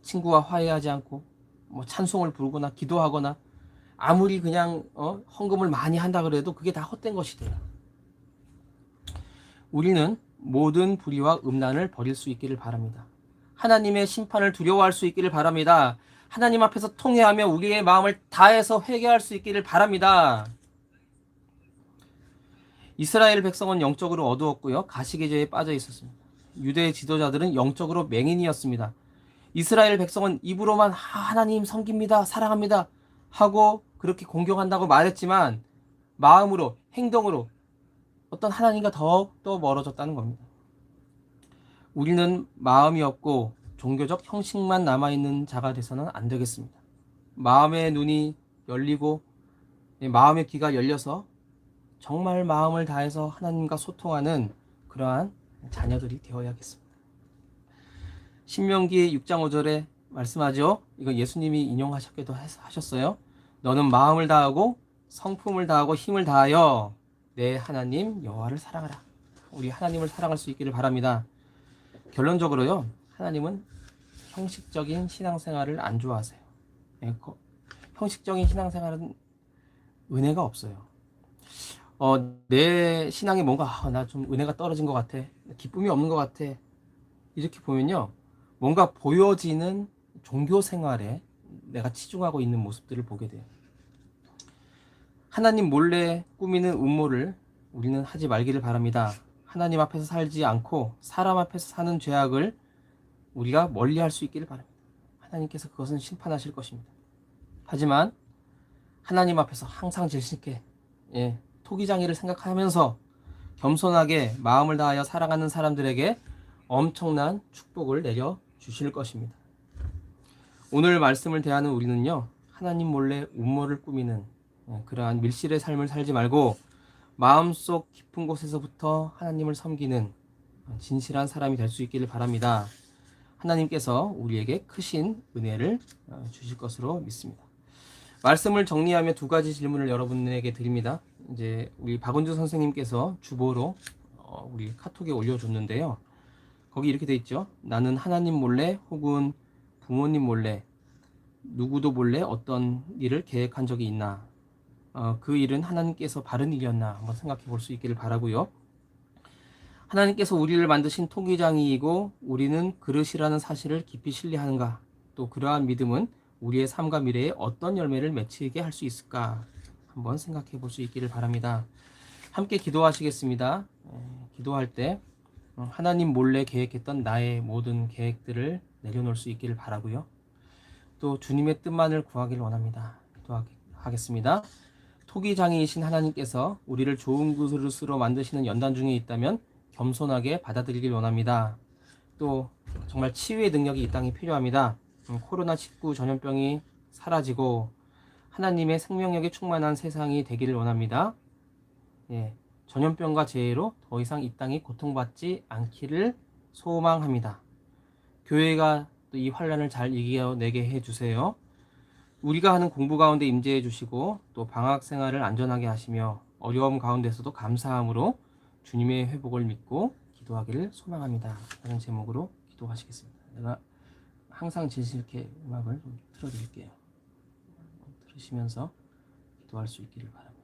친구와 화해하지 않고 뭐 찬송을 부르거나 기도하거나 아무리 그냥 헌금을 많이 한다 그래도 그게 다 헛된 것이 돼요. 우리는 모든 불의와 음란을 버릴 수 있기를 바랍니다. 하나님의 심판을 두려워할 수 있기를 바랍니다. 하나님 앞에서 통회하며 우리의 마음을 다해서 회개할 수 있기를 바랍니다. 이스라엘 백성은 영적으로 어두웠고요, 가시의 죄에 빠져 있었습니다. 유대 지도자들은 영적으로 맹인이었습니다. 이스라엘 백성은 입으로만 하나님 섬깁니다, 사랑합니다 하고 그렇게 공경한다고 말했지만 마음으로, 행동으로 어떤 하나님과 더욱더 멀어졌다는 겁니다. 우리는 마음이 없고 종교적 형식만 남아있는 자가 돼서는 안 되겠습니다. 마음의 눈이 열리고 마음의 귀가 열려서 정말 마음을 다해서 하나님과 소통하는 그러한 자녀들이 되어야겠습니다. 신명기 6장 5절에 말씀하죠. 이거 예수님이 인용하셨기도 하셨어요. 너는 마음을 다하고 성품을 다하고 힘을 다하여 내 하나님 여호와를 사랑하라. 우리 하나님을 사랑할 수 있기를 바랍니다. 결론적으로요, 하나님은 형식적인 신앙생활을 안 좋아하세요. 형식적인 신앙생활은 은혜가 없어요. 내 신앙에 뭔가 나 좀 은혜가 떨어진 것 같아, 기쁨이 없는 것 같아, 이렇게 보면요, 뭔가 보여지는 종교 생활에 내가 치중하고 있는 모습들을 보게 돼요. 하나님 몰래 꾸미는 음모를 우리는 하지 말기를 바랍니다. 하나님 앞에서 살지 않고 사람 앞에서 사는 죄악을 우리가 멀리할 수 있기를 바랍니다. 하나님께서 그것은 심판하실 것입니다. 하지만 하나님 앞에서 항상 질식해 토기장이를 생각하면서 겸손하게 마음을 다하여 사랑하는 사람들에게 엄청난 축복을 내려 주실 것입니다. 오늘 말씀을 대하는 우리는요, 하나님 몰래 음모를 꾸미는 그러한 밀실의 삶을 살지 말고 마음속 깊은 곳에서부터 하나님을 섬기는 진실한 사람이 될 수 있기를 바랍니다. 하나님께서 우리에게 크신 은혜를 주실 것으로 믿습니다. 말씀을 정리하며 두 가지 질문을 여러분에게 드립니다. 이제 우리 박은주 선생님께서 주보로 우리 카톡에 올려줬는데요. 거기 이렇게 돼 있죠. 나는 하나님 몰래 혹은 부모님 몰래 누구도 몰래 어떤 일을 계획한 적이 있나? 그 일은 하나님께서 바른 일이었나? 한번 생각해 볼 수 있기를 바라고요. 하나님께서 우리를 만드신 토기장이이고 우리는 그릇이라는 사실을 깊이 신뢰하는가? 또 그러한 믿음은 우리의 삶과 미래에 어떤 열매를 맺히게 할 수 있을까? 한번 생각해 볼 수 있기를 바랍니다. 함께 기도하시겠습니다. 기도할 때 하나님 몰래 계획했던 나의 모든 계획들을 내려놓을 수 있기를 바라고요. 또 주님의 뜻만을 구하기를 원합니다. 기도하겠습니다. 토기장이이신 하나님께서 우리를 좋은 그릇으로 만드시는 연단 중에 있다면 겸손하게 받아들이길 원합니다. 또 정말 치유의 능력이 이 땅에 필요합니다. 코로나19 전염병이 사라지고 하나님의 생명력이 충만한 세상이 되기를 원합니다. 전염병과 재해로 더 이상 이 땅이 고통받지 않기를 소망합니다. 교회가 또 이 환란을 잘 이겨내게 해주세요. 우리가 하는 공부 가운데 임재해 주시고 또 방학 생활을 안전하게 하시며 어려움 가운데서도 감사함으로 주님의 회복을 믿고 기도하기를 소망합니다. 라는 제목으로 기도하시겠습니다. 내가 항상 진실케 음악을 좀 틀어드릴게요. 들으시면서 기도할 수 있기를 바랍니다.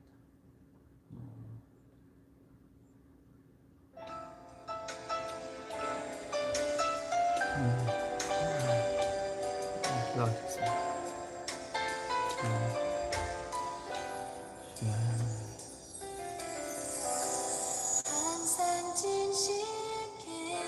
기도하겠습니다. 항상 진실게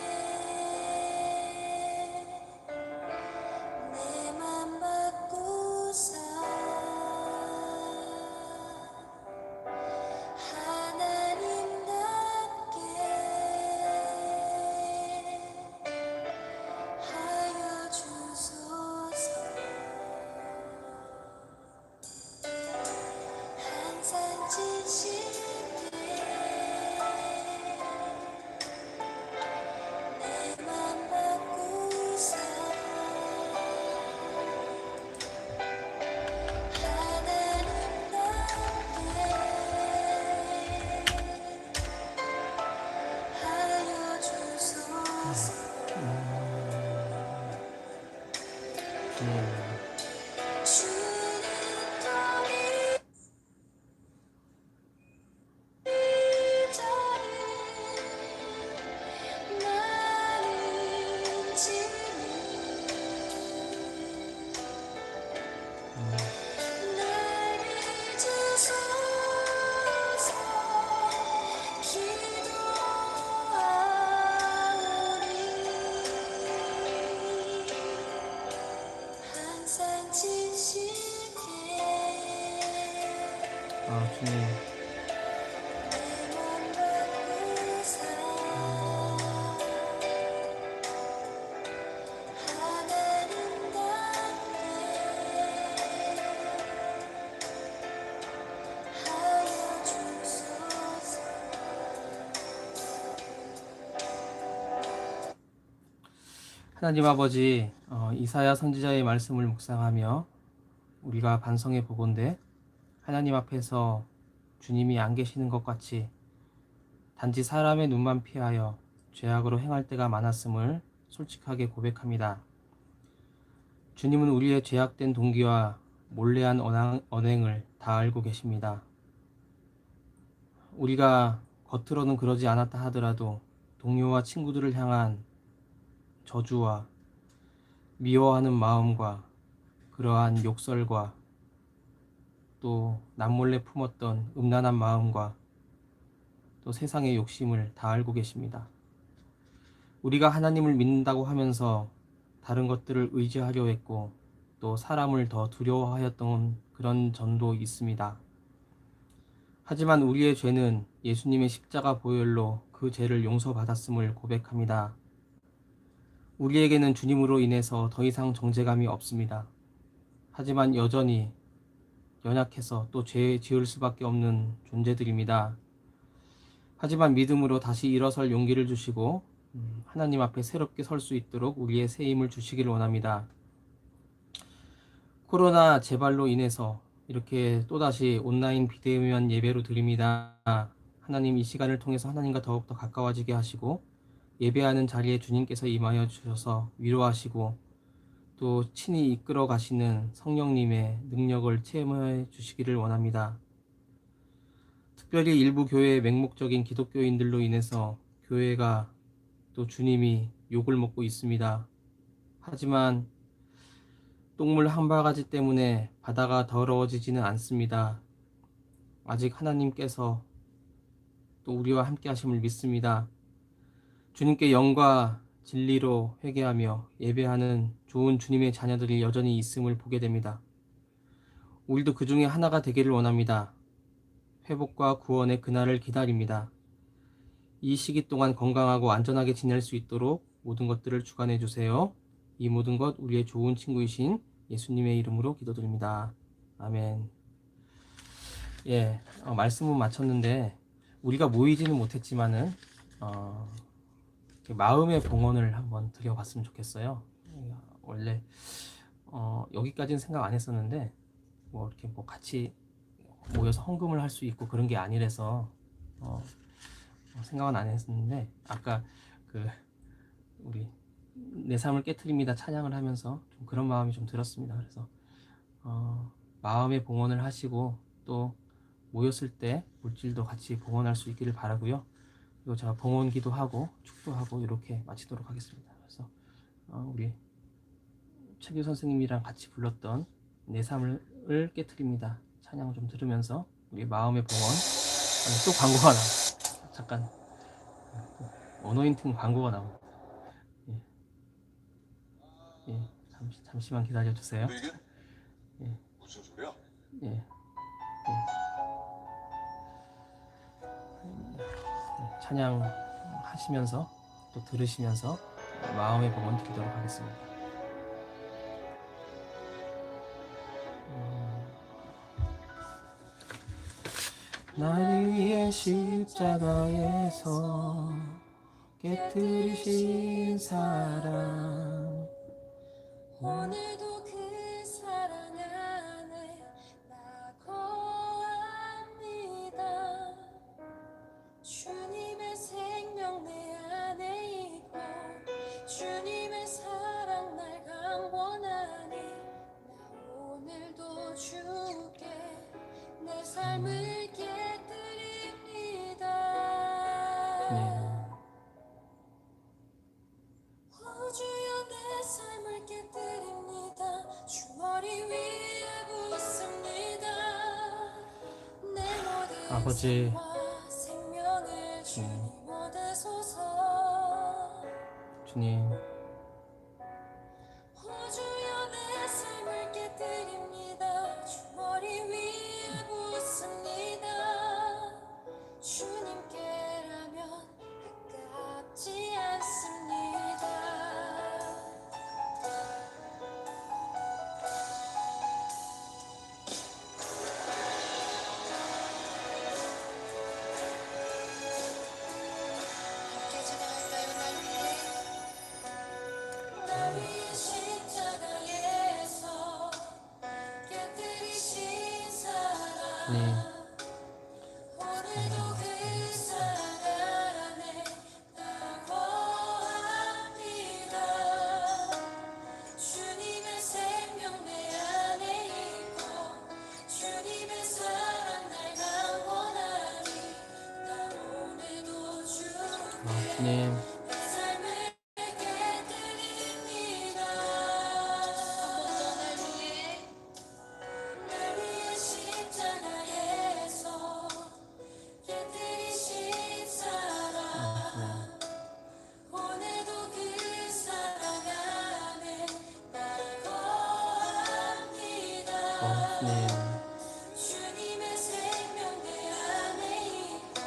주님. 하나님 아버지, 이사야 선지자의 말씀을 묵상하며 우리가 반성해 보건대 하나님 앞에서 주님이 안 계시는 것 같이 단지 사람의 눈만 피하여 죄악으로 행할 때가 많았음을 솔직하게 고백합니다. 주님은 우리의 죄악된 동기와 몰래한 언행을 다 알고 계십니다. 우리가 겉으로는 그러지 않았다 하더라도 동료와 친구들을 향한 저주와 미워하는 마음과 그러한 욕설과 또 남몰래 품었던 음란한 마음과 또 세상의 욕심을 다 알고 계십니다. 우리가 하나님을 믿는다고 하면서 다른 것들을 의지하려 했고 또 사람을 더 두려워하였던 그런 전도 있습니다. 하지만 우리의 죄는 예수님의 십자가 보혈로 그 죄를 용서받았음을 고백합니다. 우리에게는 주님으로 인해서 더 이상 정죄감이 없습니다. 하지만 여전히 연약해서 또 죄 지을 수밖에 없는 존재들입니다. 하지만 믿음으로 다시 일어설 용기를 주시고 하나님 앞에 새롭게 설 수 있도록 우리의 새 힘을 주시길 원합니다. 코로나 재발로 인해서 이렇게 또다시 온라인 비대면 예배로 드립니다. 하나님, 이 시간을 통해서 하나님과 더욱더 가까워지게 하시고 예배하는 자리에 주님께서 임하여 주셔서 위로하시고 또 친히 이끌어 가시는 성령님의 능력을 체험해 주시기를 원합니다. 특별히 일부 교회의 맹목적인 기독교인들로 인해서 교회가 또 주님이 욕을 먹고 있습니다. 하지만 똥물 한 바가지 때문에 바다가 더러워지지는 않습니다. 아직 하나님께서 또 우리와 함께 하심을 믿습니다. 주님께 영과 진리로 회개하며 예배하는 좋은 주님의 자녀들이 여전히 있음을 보게 됩니다. 우리도 그 중에 하나가 되기를 원합니다. 회복과 구원의 그날을 기다립니다. 이 시기 동안 건강하고 안전하게 지낼 수 있도록 모든 것들을 주관해 주세요. 이 모든 것 우리의 좋은 친구이신 예수님의 이름으로 기도드립니다. 아멘. 예, 말씀은 마쳤는데 우리가 모이지는 못했지만은 마음의 봉헌을 한번 드려봤으면 좋겠어요. 원래 여기까지는 생각 안 했었는데 뭐 이렇게 뭐 같이 모여서 헌금을 할 수 있고 그런 게 아니라서 생각은 안 했었는데 아까 그 우리 내 삶을 깨트립니다 찬양을 하면서 좀 그런 마음이 좀 들었습니다. 그래서 마음의 봉헌을 하시고 또 모였을 때 물질도 같이 봉헌할 수 있기를 바라고요. 그리고 제가 봉헌 기도하고 축도하고 이렇게 마치도록 하겠습니다. 그래서 우리 최규 선생님이랑 같이 불렀던 내 삶을 깨트립니다 찬양 좀 들으면서 우리 마음의 봉헌. 또 광고가 나와. 잠깐 어노인팅 광고가 나옵니다. 예, 예, 잠시만 기다려 주세요. 예, 무슨 소리야? 예, 예. 찬양 하시면서 또 들으시면서 마음의 봉헌 드리도록 하겠습니다. 나를 위해 십자가에서 깨뜨리신 사랑 오늘도 그 사랑 안에 나 거합니다. 주님의 생명 내 안에 있고 주님의 사랑 날 강권하니 나 오늘도 주께 내 삶을 깨뜨립니다. 주여 내 삶을 깨뜨립니다. 주 머리 위에 붓습니다. 내 모든 아버지, 생명을 주님 얻으소서. 주님, 주여 내 삶을 깨뜨립니다. 주 머리 위에 붓습니다. 함께라면 아깝지 않습니다. 함께 찬양할까요? 날 위해 십자가에서 깨뜨리신 사랑 네. 오늘도 그 사랑 안에 날 거합니다. 주님의 생명 내 안에 있고 주님의 사랑 날 강원하니 난 오늘도 주께 주님. 내 삶을 깨뜨립니다. 날 위해 십자가에서 깨뜨리신 사랑 오늘도 그 사랑 안에 날 거합니다. 주님. 주님의 생명 내 안에 있고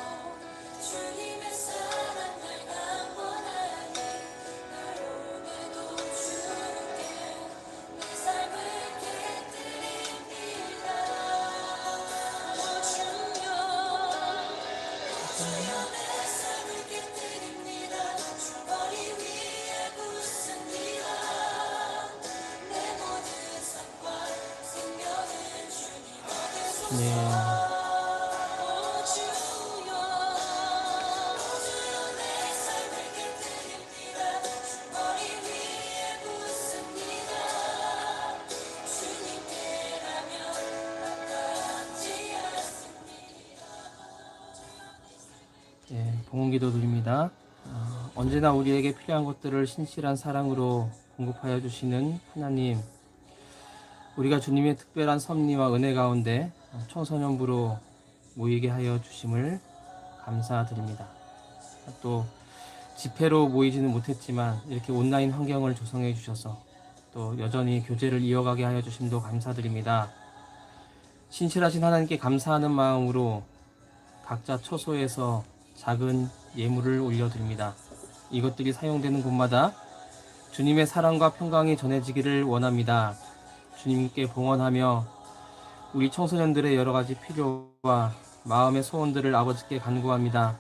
주님의 사랑 날 강권하니 날 오늘도 주께 내 삶을 깨뜨립니다. 오 주여 내 삶을 깨뜨립니다. 주머니 위에 붓습니다. 내 모든 삶과 생명을 주님에게 네. 오 주여 내 삶을 깨뜨립니다. 주머니 위에 붓습니다. 주님께라면 아깝지 않습니다. 예, 봉헌기도 드립니다. 언제나 우리에게 필요한 것들을 신실한 사랑으로 공급하여 주시는 하나님, 우리가 주님의 특별한 섭리와 은혜 가운데 청소년부로 모이게 하여 주심을 감사드립니다. 또 집회로 모이지는 못했지만 이렇게 온라인 환경을 조성해 주셔서 또 여전히 교제를 이어가게 하여 주심도 감사드립니다. 신실하신 하나님께 감사하는 마음으로 각자 처소에서 작은 예물을 올려드립니다. 이것들이 사용되는 곳마다 주님의 사랑과 평강이 전해지기를 원합니다. 주님께 봉헌하며 우리 청소년들의 여러 가지 필요와 마음의 소원들을 아버지께 간구합니다.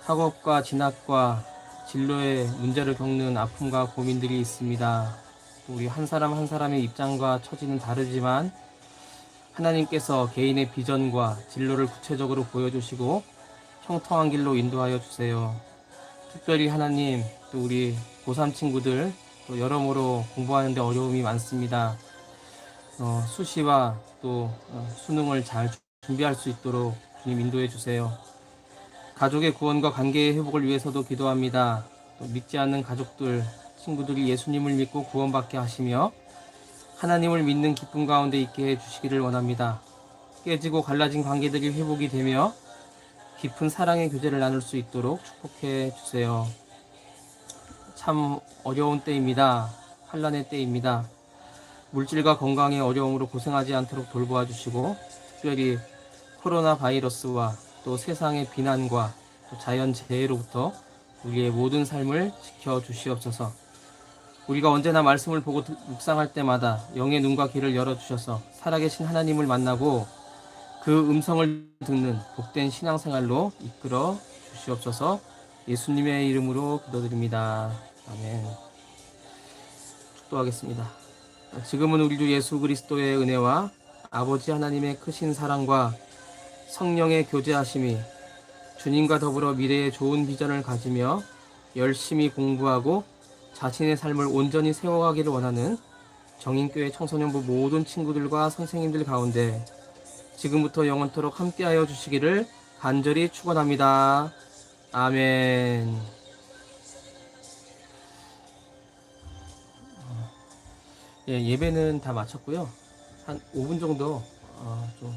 학업과 진학과 진로의 문제를 겪는 아픔과 고민들이 있습니다. 우리 한 사람 한 사람의 입장과 처지는 다르지만 하나님께서 개인의 비전과 진로를 구체적으로 보여주시고 형통한 길로 인도하여 주세요. 특별히 하나님, 또 우리 고3 친구들 또 여러모로 공부하는데 어려움이 많습니다. 수시와 또 수능을 잘 준비할 수 있도록 주님 인도해 주세요. 가족의 구원과 관계의 회복을 위해서도 기도합니다. 또 믿지 않는 가족들, 친구들이 예수님을 믿고 구원받게 하시며 하나님을 믿는 기쁨 가운데 있게 해 주시기를 원합니다. 깨지고 갈라진 관계들이 회복이 되며 깊은 사랑의 교제를 나눌 수 있도록 축복해 주세요. 참 어려운 때입니다. 환난의 때입니다. 물질과 건강의 어려움으로 고생하지 않도록 돌보아 주시고 특별히 코로나 바이러스와 또 세상의 비난과 또 자연재해로부터 우리의 모든 삶을 지켜 주시옵소서. 우리가 언제나 말씀을 보고 묵상할 때마다 영의 눈과 귀를 열어주셔서 살아계신 하나님을 만나고 그 음성을 듣는 복된 신앙생활로 이끌어 주시옵소서. 예수님의 이름으로 기도드립니다. 아멘. 축도하겠습니다. 지금은 우리 주 예수 그리스도의 은혜와 아버지 하나님의 크신 사랑과 성령의 교제하심이 주님과 더불어 미래의 좋은 비전을 가지며 열심히 공부하고 자신의 삶을 온전히 세워가기를 원하는 정인교회 청소년부 모든 친구들과 선생님들 가운데 지금부터 영원토록 함께하여 주시기를 간절히 축원합니다. 아멘. 예배는 다 마쳤고요. 한 5분 정도 좀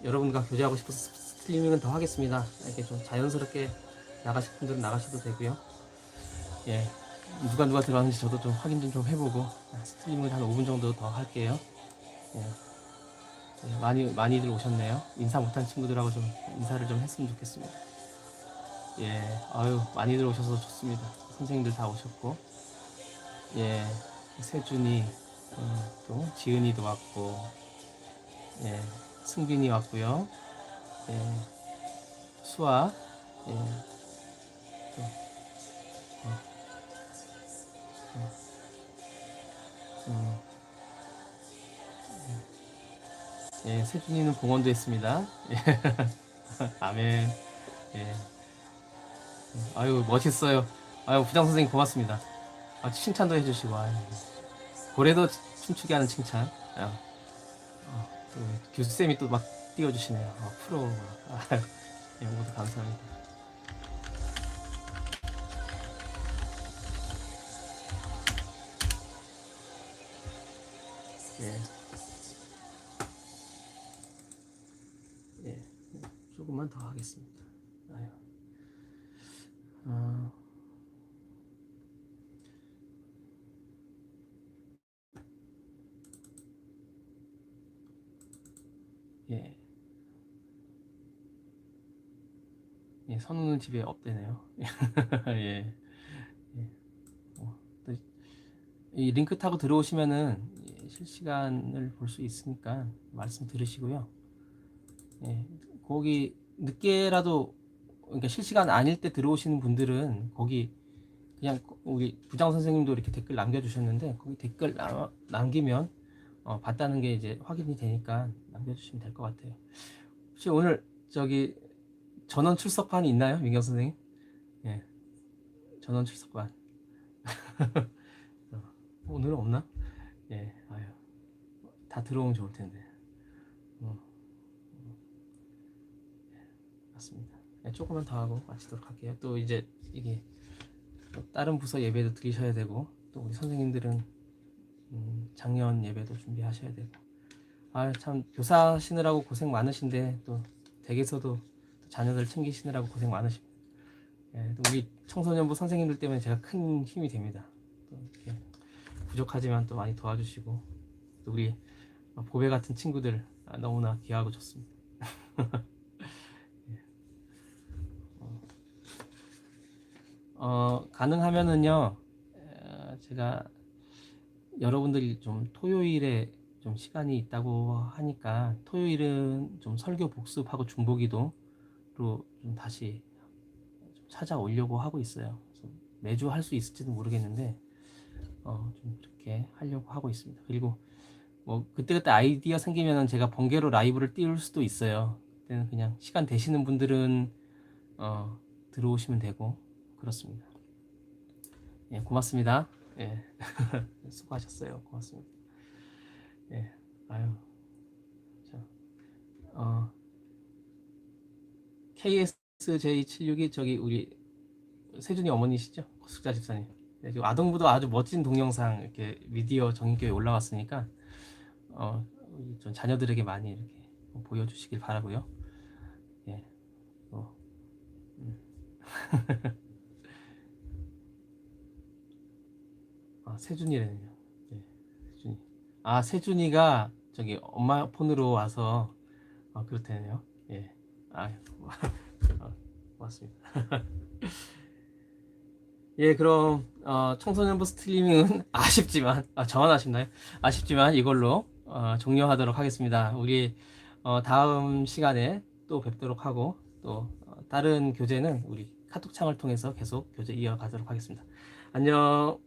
여러분과 교제하고 싶어서 스트리밍은 더 하겠습니다. 이렇게 좀 자연스럽게 나가실 분들은 나가셔도 되고요. 예, 누가 들어왔는지 저도 좀 확인 좀 해보고 스트리밍을 한 5분 정도 더 할게요. 예. 예, 많이들 오셨네요. 인사 못한 친구들하고 좀 인사를 좀 했으면 좋겠습니다. 예, 아유, 많이들 오셔서 좋습니다. 선생님들 다 오셨고, 예, 세준이, 또 지은이도 왔고, 예, 승빈이 왔고요. 예, 수아, 예, 또, 어, 음, 예, 세준이는 봉헌도 했습니다. 예, 아멘. 예, 아유, 멋있어요. 아유, 부장 선생님 고맙습니다. 아, 칭찬도 해주시고, 아유, 고래도 춤추게 하는 칭찬. 아, 또 교수쌤이 또 막 띄워주시네요. 프로. 아유, 예, 모두 감사합니다. 예, 예, 조금만 더 하겠습니다. 아유, 어, 예, 예, 선우는 집에 없대네요. 예, 예. 또 이 링크 타고 들어오시면은 실시간을 볼 수 있으니까 말씀 들으시고요. 예, 거기 늦게라도 그러니까 실시간 아닐 때 들어오시는 분들은 거기 그냥 우리 부장 선생님도 이렇게 댓글 남겨주셨는데 거기 댓글 남기면 봤다는 게 이제 확인이 되니까 남겨주시면 될 것 같아요. 혹시 오늘 저기 전원 출석반이 있나요, 민경 선생님? 예, 전원 출석반. 오늘은 없나? 예, 아유, 다 들어오면 좋을 텐데. 어, 맞습니다. 예, 조금만 더 하고 마치도록 할게요. 또 이제 이게 또 다른 부서 예배도 드리셔야 되고 또 우리 선생님들은 작년 예배도 준비하셔야 되고 참 교사하시느라고 고생 많으신데 또 댁에서도 또 자녀들 챙기시느라고 고생 많으십니다. 예, 또 우리 청소년부 선생님들 때문에 제가 큰 힘이 됩니다. 또 이렇게 부족하지만 또 많이 도와주시고 또 우리 보배 같은 친구들 너무나 귀하고 좋습니다. 가능하면은요, 제가 여러분들이 좀 토요일에 좀 시간이 있다고 하니까 토요일은 좀 설교 복습하고 중보기도로 좀 다시 좀 찾아오려고 하고 있어요. 매주 할 수 있을지도 모르겠는데 좀 이렇게 하려고 하고 있습니다. 그리고 뭐 그때그때 아이디어 생기면은 제가 번개로 라이브를 띄울 수도 있어요. 그때는 그냥 시간 되시는 분들은 들어오시면 되고 그렇습니다. 예, 고맙습니다. 예. 수고하셨어요. 고맙습니다. 예. 아유. 자, KSJ76이 저기 우리 세준이 어머니시죠? 숙자 집사님. 네, 아동부도 아주 멋진 동영상 이렇게 미디어 정인교에 올라왔으니까 우리 좀 자녀들에게 많이 이렇게 보여주시길 바라고요. 예. 세준이라네요. 예, 세준이. 세준이가 저기 엄마 폰으로 와서 그렇다네요. 예. 고맙습니다. 예, 그럼 청소년부 스트리밍은 아쉽지만 저만 아쉽나요? 아쉽지만 이걸로 종료하도록 하겠습니다. 우리 다음 시간에 또 뵙도록 하고 또 다른 교재는 우리 카톡창을 통해서 계속 교재 이어가도록 하겠습니다. 안녕.